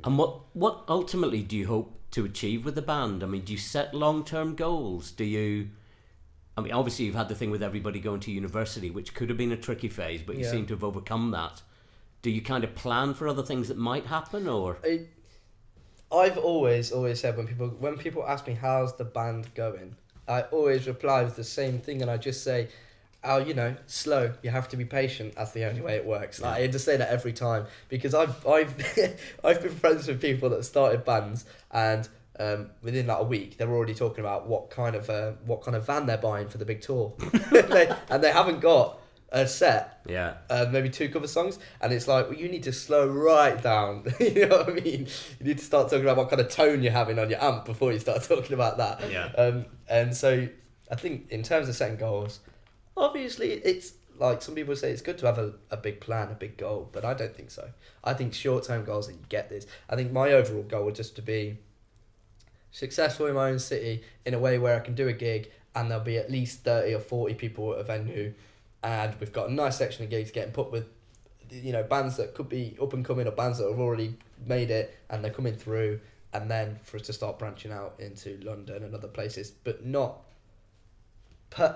And what ultimately do you hope to achieve with the band? I mean, do you set long-term goals? Do you? I mean, obviously you've had the thing with everybody going to university, which could have been a tricky phase, but you seem to have overcome that. Do you kind of plan for other things that might happen, or? I've always said when people ask me how's the band going, I always reply with the same thing, and I just say, oh, slow. You have to be patient. That's the only way it works. Like, I just say that every time because I've I've been friends with people that started bands, and within like a week they're already talking about what kind of van they're buying for the big tour, and they haven't got a set. Yeah. Maybe 2 cover songs, and it's like, well, you need to slow right down. You know what I mean? You need to start talking about what kind of tone you're having on your amp before you start talking about that. Yeah. And so I think in terms of setting goals, obviously it's like some people say it's good to have a big plan, a big goal, but I don't think so. I think short-term goals that you get this. I think my overall goal would just to be successful in my own city in a way where I can do a gig and there'll be at least 30 or 40 people at a venue, and we've got a nice section of gigs getting put with bands that could be up and coming or bands that have already made it and they're coming through, and then for us to start branching out into London and other places, but not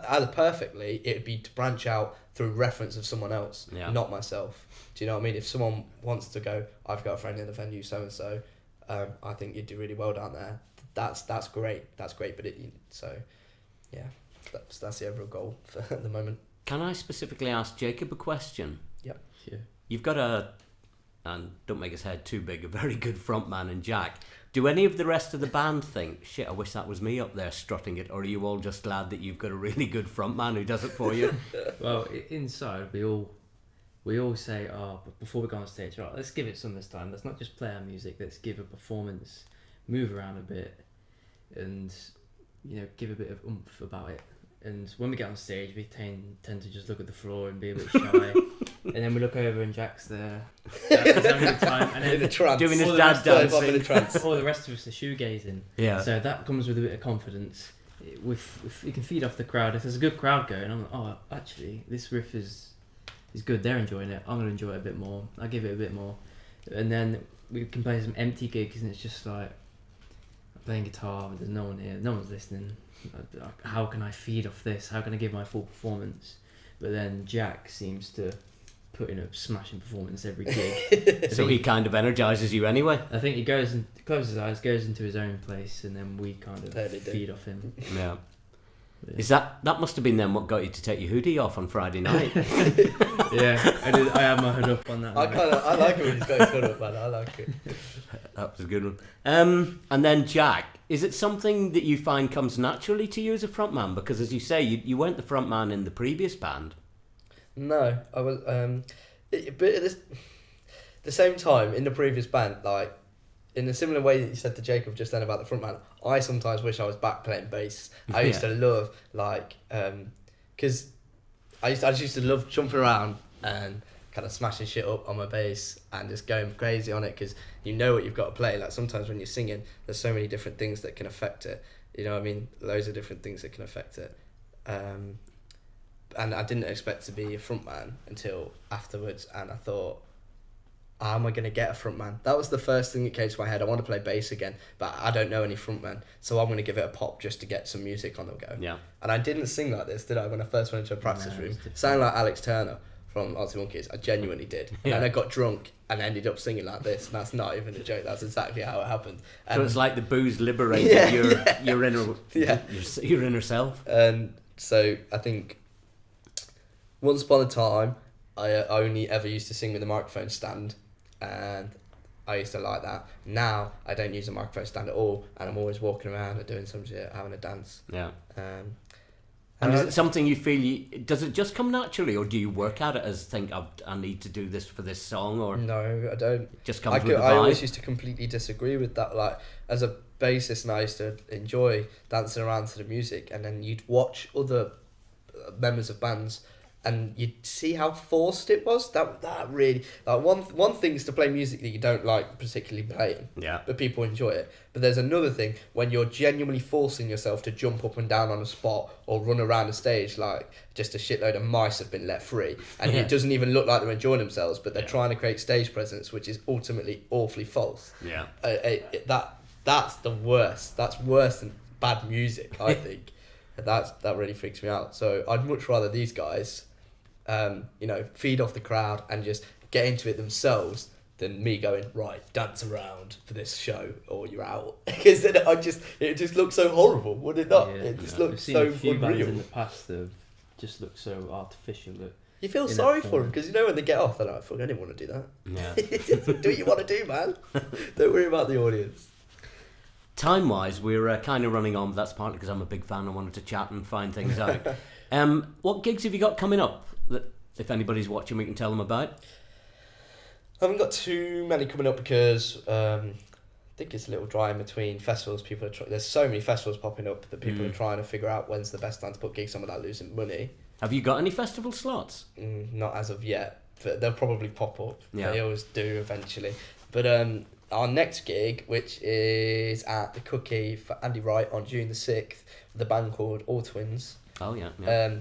either perfectly. It'd be to branch out through reference of someone else, not myself. Do you know what I mean? If someone wants to go, I've got a friend in the venue so and so, I think you'd do really well down there. That's great. But that's the overall goal for at the moment. Can I specifically ask Jacob a question? Yep. Sure. You've got and don't make his head too big, a very good frontman in Jack. Do any of the rest of the band think, shit, I wish that was me up there strutting it, or are you all just glad that you've got a really good frontman who does it for you? Well, inside we all say, but before we go on stage, right, let's give it some this time. Let's not just play our music. Let's give a performance, move around a bit, and give a bit of oomph about it. And when we get on stage, we tend to just look at the floor and be a bit shy. And then we look over and Jack's there. He's having a time. And then in a trance. Doing his dad dancing. All the rest of us are shoegazing. Yeah. So that comes with a bit of confidence. If you can feed off the crowd. If there's a good crowd going, I'm like, oh, actually, this riff is good. They're enjoying it. I'm going to enjoy it a bit more. I'll give it a bit more. And then we can play some empty gigs and it's just like, I'm playing guitar, but there's no one here. No one's listening. how can I feed off this? How can I give my full performance? But then Jack seems to put in a smashing performance every gig. So he kind of energises you anyway. I think he goes and closes his eyes, goes into his own place, and then we kind of Totally do. feed off him. Yeah. Yeah. Is that must have been then what got you to take your hoodie off on Friday night? Yeah, I had my hood up on that. I night. like it when he's got his hood up, man. I like it. That was a good one. And then Jack, is it something that you find comes naturally to you as a frontman? Because as you say, you weren't the frontman in the previous band. No, I was. But at the same time, in the previous band, like in a similar way that you said to Jacob just then about the frontman, I sometimes wish I was back playing bass. I used to love because I just used to love jumping around and kind of smashing shit up on my bass and just going crazy on it because you know what you've got to play. Like sometimes when you're singing, there's so many different things that can affect it. You know what I mean? Loads of different things that can affect it. And I didn't expect to be a frontman until afterwards, and I thought, how am I going to get a frontman? That was the first thing that came to my head. I want to play bass again, but I don't know any frontman, so I'm going to give it a pop just to get some music on the go. Yeah. And I didn't sing like this, did I, when I first went into a practice No, it room? was different. Sound like Alex Turner from Arctic Monkeys. I genuinely did. And Yeah. then I got drunk and ended up singing like this, and that's not even a joke. That's exactly how it happened. So it's like the booze liberated Yeah, your inner your inner self. And so I think once upon a time, I only ever used to sing with a microphone stand, and I used to like that. Now I don't use a microphone stand at all, and I'm always walking around and doing some shit, having a dance. Yeah. And And is it something you feel? Does it just come naturally, or do you work at it as think I need to do this for this song, or no, I don't. it just comes with the I always vibe? used to completely disagree with that. Like as a bassist, and I used to enjoy dancing around to the music, and then you'd watch other members of bands, and you'd see how forced it was. That really like one thing is to play music that you don't like particularly playing, Yeah. but people enjoy it. But there's another thing when you're genuinely forcing yourself to jump up and down on a spot or run around a stage like just a shitload of mice have been let free, and Yeah. it doesn't even look like they're enjoying themselves, but they're Yeah. trying to create stage presence, which is ultimately awfully false. Yeah. That's the worst. That's worse than bad music, I think. That really freaks me out. So I'd much rather these guys, feed off the crowd and just get into it themselves than me going, right, dance around for this show or you're out. Because then it just looks so horrible, would it not? It just I've looks seen so a few bands unreal. in the past that have just looked so artificial that You feel in that sorry for form. them because when they get off, they're like, fuck, I didn't want to do that. Yeah. Do what you want to do, man. Don't worry about the audience. Time-wise, we're kind of running on, but that's partly because I'm a big fan. I wanted to chat and find things out. What gigs have you got coming up that, if anybody's watching, we can tell them about? I haven't got too many coming up because I think it's a little dry in between festivals. People are there's so many festivals popping up that people are trying to figure out when's the best time to put gigs on without losing money. Have you got any festival slots? Not as of yet, but they'll probably pop up. Yeah. They always do eventually. But our next gig, which is at the Cookie for Andy Wright on June the 6th, with a band called All Twins. Oh, yeah.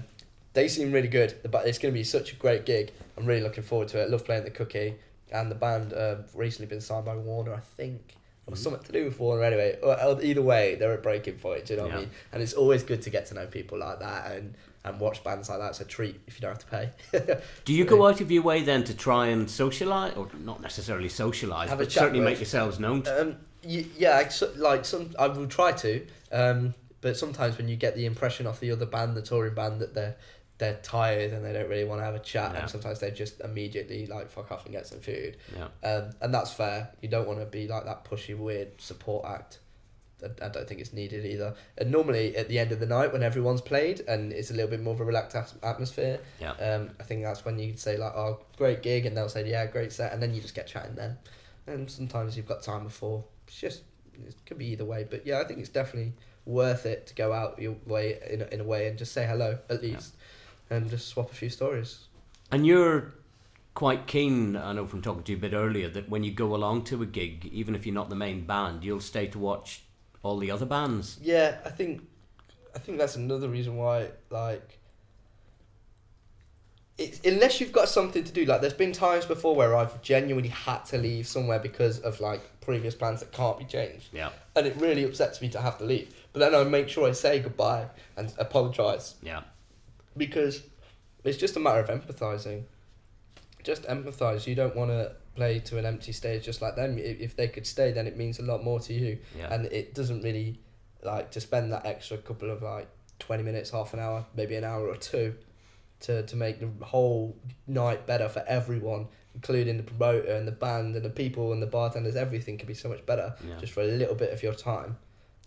They seem really good, but it's going to be such a great gig. I'm really looking forward to it. I love playing at the Cookie, and the band recently been signed by Warner, I think. Or something to do with Warner anyway. Either way, they're at breaking point, do you know what I mean? And it's always good to get to know people like that and watch bands like that. It's a treat if you don't have to pay. Do you go out of your way then to try and socialise, or not necessarily socialise, Have a but chat certainly with- make yourselves known? I will try to, but sometimes when you get the impression off the other band, the touring band, that they're tired and they don't really want to have a chat, Yeah. and sometimes they just immediately like fuck off and get some food. Yeah. And that's fair. You don't want to be like that pushy, weird support act. I don't think it's needed either. And normally at the end of the night when everyone's played and it's a little bit more of a relaxed atmosphere, Yeah. I think that's when you say like, oh, great gig, and they'll say, yeah, great set, and then you just get chatting then. And sometimes you've got time before. It could be either way, but yeah, I think it's definitely worth it to go out your way in a way and just say hello at least, and just swap a few stories. And you're quite keen, I know from talking to you a bit earlier, that when you go along to a gig, even if you're not the main band, you'll stay to watch all the other bands. Yeah, I think that's another reason why, like, it's, unless you've got something to do, like there's been times before where I've genuinely had to leave somewhere because of like previous plans that can't be changed, Yeah. and it really upsets me to have to leave. but then I make sure I say goodbye and apologise. Yeah. Because it's just a matter of empathising. Just empathise. You don't want to play to an empty stage just like them. If they could stay, then it means a lot more to you. Yeah. And it doesn't really, like, to spend that extra couple of, like, 20 minutes, half an hour, maybe an hour or two to make the whole night better for everyone, including the promoter and the band and the people and the bartenders. Everything could be so much better Yeah. just for a little bit of your time.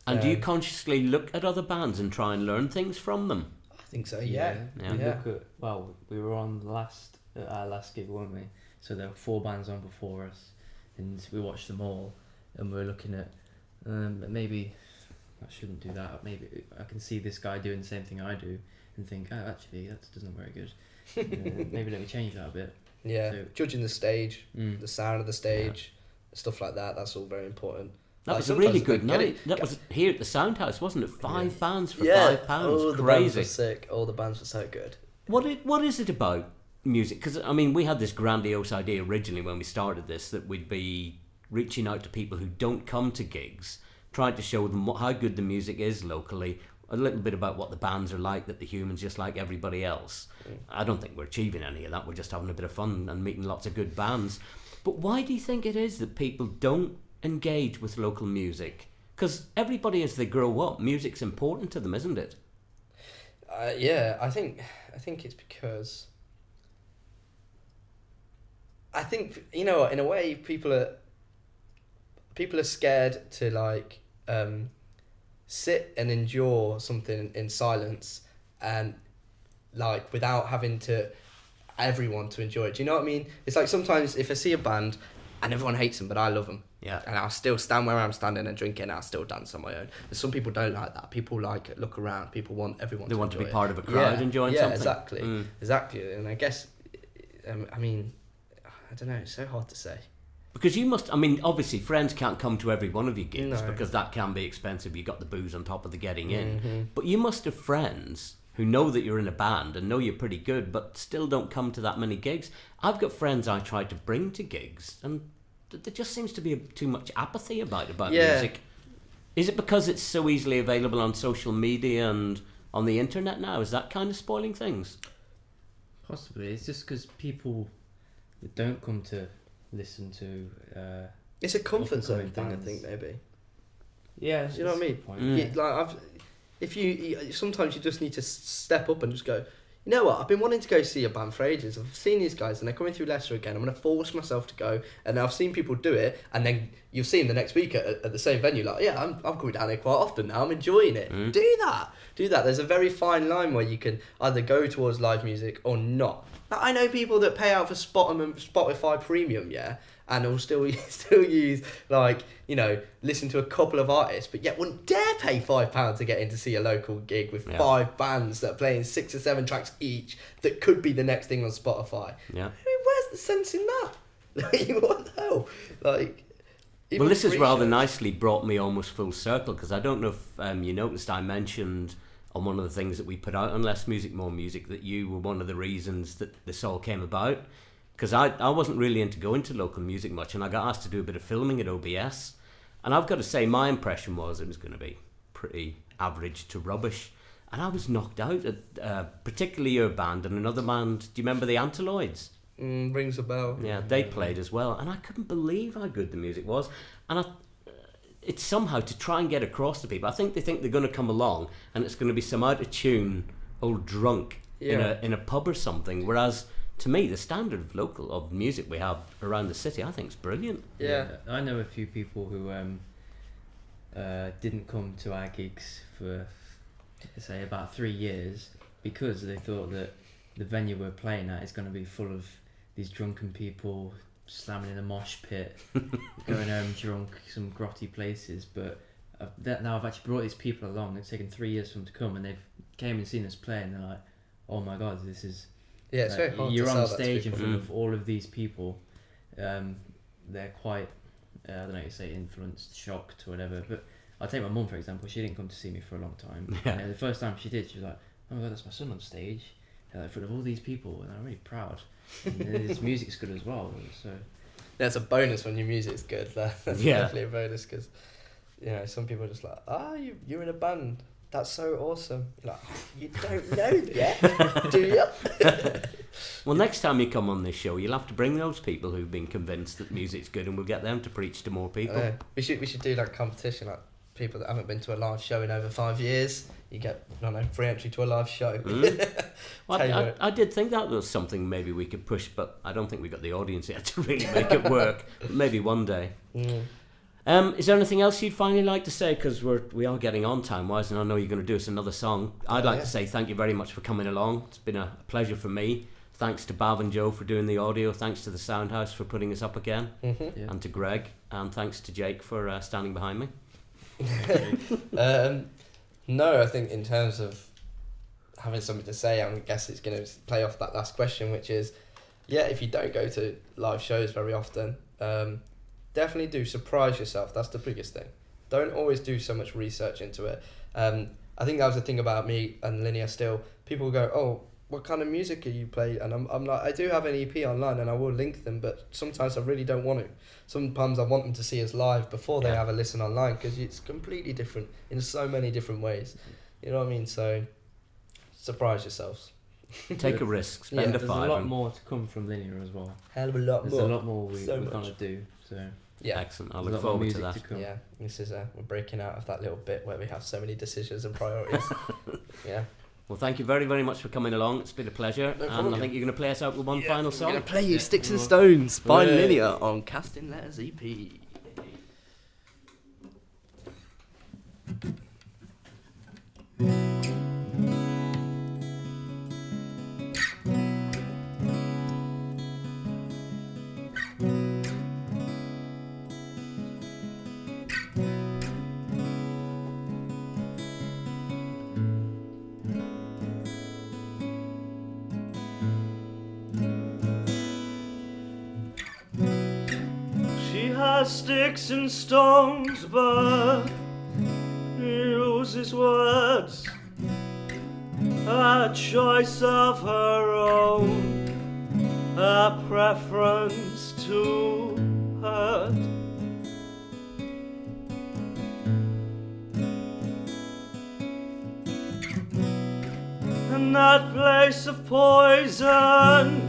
And do you consciously look at other bands and try and learn things from them? I think so, yeah. Yeah. We look at, well, we were on our last gig, weren't we? So there were 4 bands on before us, and we watched them all, and we were looking at maybe I shouldn't do that. Maybe I can see this guy doing the same thing I do, and think, oh, actually that doesn't look very good. Maybe let me change that a bit. Yeah, So, judging the stage, the sound of the stage, stuff like that. That's all very important. That Like, was a really sometimes good they get night. That was here at the Soundhouse, wasn't it? 5 bands for Yeah. £5. Oh, the bands were Crazy. sick. All the bands were so good. What is it about music? Because I mean, we had this grandiose idea originally when we started this, that we'd be reaching out to people who don't come to gigs, trying to show them how good the music is locally, a little bit about what the bands are like, that the humans just like everybody else. I don't think we're achieving any of that. We're just having a bit of fun and meeting lots of good bands. But why do you think it is that people don't engage with local music? Because everybody, as they grow up, music's important to them, isn't it? Yeah, I think it's because I think, you know, in a way, people are scared to, like, sit and endure something in silence and, like, without having to everyone to enjoy it. Do you know what I mean? It's like sometimes if I see a band and everyone hates them, but I love them. Yeah. And I'll still stand where I'm standing and drinking, and I'll still dance on my own. But some people don't like that. People like look around. People want everyone. They want to be enjoy part of a crowd enjoying yeah, something. exactly, exactly. And I guess, I mean, I don't know. It's so hard to say. Because you must, I mean, obviously friends can't come to every one of your gigs No. because that can be expensive. You got the booze on top of the getting in. Mm-hmm. But you must have friends who know that you're in a band and know you're pretty good, but still don't come to that many gigs. I've got friends I try to bring to gigs, and there just seems to be too much apathy about music. Is it because it's so easily available on social media and on the internet now? Is that kind of spoiling things? possibly. It's just because people that don't come to listen to. It's a comfort zone up-and-coming thing, I bands. think, maybe. Yeah, Do you know what I mean? point. Yeah, like sometimes you just need to step up and just go, you know what, I've been wanting to go see a band for ages. I've seen these guys and they're coming through Leicester again. I'm going to force myself to go. And I've seen people do it, and then you'll see them the next week at the same venue. Like, yeah, I'm coming down here quite often now. I'm enjoying it. Do that. There's a very fine line where you can either go towards live music or not. Now, I know people that pay out for Spotify Premium, and will still use, like, you know, listen to a couple of artists, but yet wouldn't dare pay £5 to get in to see a local gig with 5 bands that are playing 6 or 7 tracks each that could be the next thing on Spotify. Yeah. I mean, where's the sense in that? Like, what the hell? Like, Well, this has free rather shows. nicely brought me almost full circle, because I don't know if you noticed I mentioned on one of the things that we put out on Leics Music More Music that you were one of the reasons that this all came about. Because I wasn't really into going to local music much, and I got asked to do a bit of filming at OBS. And I've got to say, my impression was it was going to be pretty average to rubbish. And I was knocked out at particularly your band and another band. Do you remember the Antiloids? Rings a bell. Yeah, they played as well. And I couldn't believe how good the music was. And it's somehow to try and get across to people. I think they think they're going to come along and it's going to be some out-of-tune old drunk in a pub or something. Whereas, to me, the standard of music we have around the city, I think, is brilliant. Yeah. I know a few people who didn't come to our gigs for, say, about 3 years because they thought that the venue we're playing at is going to be full of these drunken people slamming in a mosh pit, going home drunk, some grotty places. But now I've actually brought these people along. It's taken 3 years for them to come, and they've came and seen us play, and they're like, "Oh my god, this is." Yeah, it's very hard You're to on sell that to stage in people. front of all of these people. They're quite, I don't know, you say influenced, shocked, or whatever. But I'll take my mum, for example. She didn't come to see me for a long time. Yeah. And the first time she did, she was like, "Oh my god, that's my son on stage in front of all these people," and I'm really proud. And his music's good as well. So That's a bonus when your music's good. That's Yeah. definitely a bonus because you know, some people are just like, you're in a band. That's so awesome. You're like, you don't know yet, do you? Well, next time you come on this show, you'll have to bring those people who've been convinced that music's good, and we'll get them to preach to more people. We should do like competition, like people that haven't been to a live show in over 5 years. You get, I don't know, free entry to a live show. Well, I did think that was something maybe we could push, but I don't think we got the audience yet to really make it work. But maybe one day. Is there anything else you'd finally like to say? Because we are getting on time-wise, and I know you're going to do us another song. I'd like to say thank you very much for coming along. It's been a pleasure for me. Thanks to Bav and Joe for doing the audio. Thanks to the Soundhouse for putting us up again. And to Greg. And thanks to Jake for standing behind me. No, I think in terms of having something to say, I guess it's going to play off that last question, which is, if you don't go to live shows very often, definitely do surprise yourself. That's the biggest thing. Don't always do so much research into it. I think that was the thing about me and Linear still. People go, oh, what kind of music are you play? And I'm like, I do have an EP online and I will link them, but sometimes I really don't want to. Sometimes I want them to see us live before they have a listen online, because it's completely different in so many different ways. You know what I mean? So surprise yourselves. Take a risk. Spend a There's five. a lot more to come from Linear as well. Hell of a lot more. There's a lot more we So we're much. gonna do. So Excellent. I there's look a lot more forward to music that. come. Yeah, this is we're breaking out of that little bit where we have so many decisions and priorities. Well, thank you very, very much for coming along. It's been a pleasure. No And problem. I think you're going to play us out with one final We're song. going to play you Sticks and Stones by Yeah. Linear on Casting Letters EP. She has sticks and stones, but uses words, a choice of her own, a preference to hurt. And that place of poison,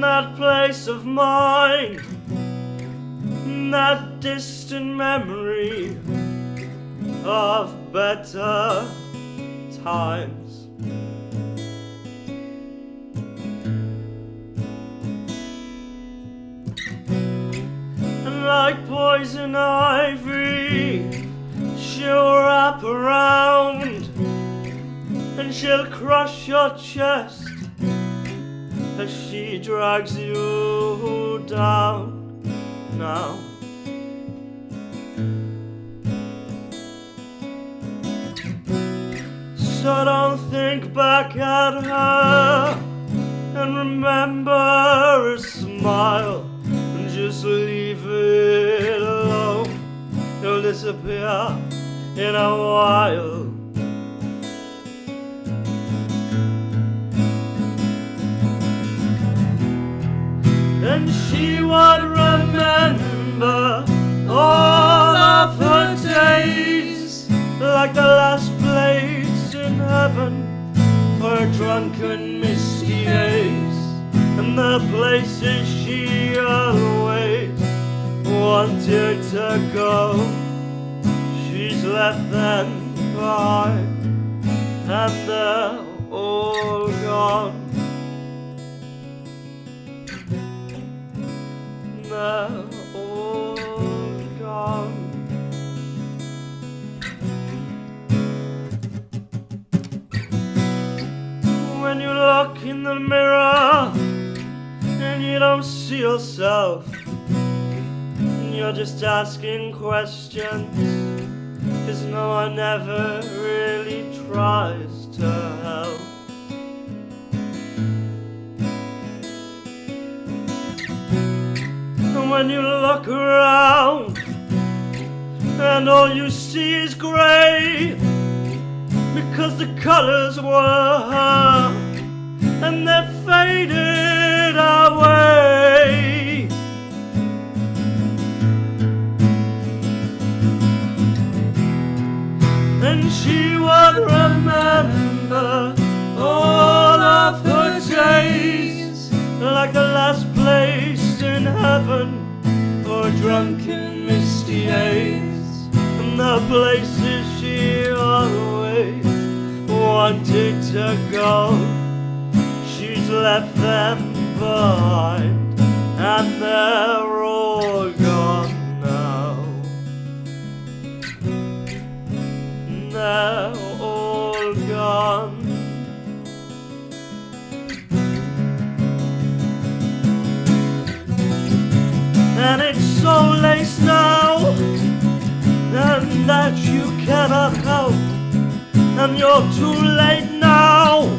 that place of mine, that distant memory of better times. And like poison ivy, she'll wrap around and she'll crush your chest as she drags you down now. So don't think back at her and remember a smile, and just leave it alone. It'll disappear in a while. And she would remember all of her days like the last place in heaven for her drunken misty days, and the places she always wanted to go. She's left them behind, and they're all gone. They're all gone. When you look in the mirror and you don't see yourself, and you're just asking questions, 'cause no one ever really tries to help. And when you look around and all you see is grey, because the colors were and they're faded away. and remember all of her days, like the last place in heaven for drunken misty days, and the places she always wanted to go. She's left them behind, and they're all gone now. They're all gone. And it's so late now, and that you cannot help, and you're too late now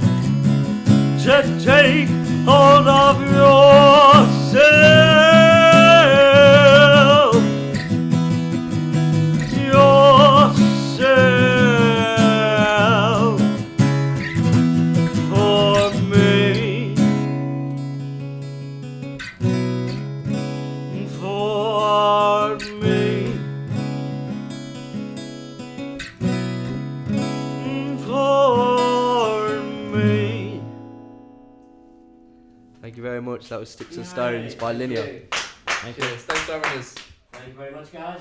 to take hold of yourself. Yourself. For me. For me. For me. Thank you very much. That was Sticks and Stones by Linear. Thank you. Cheers. Thanks for having us. Thank you very much, guys.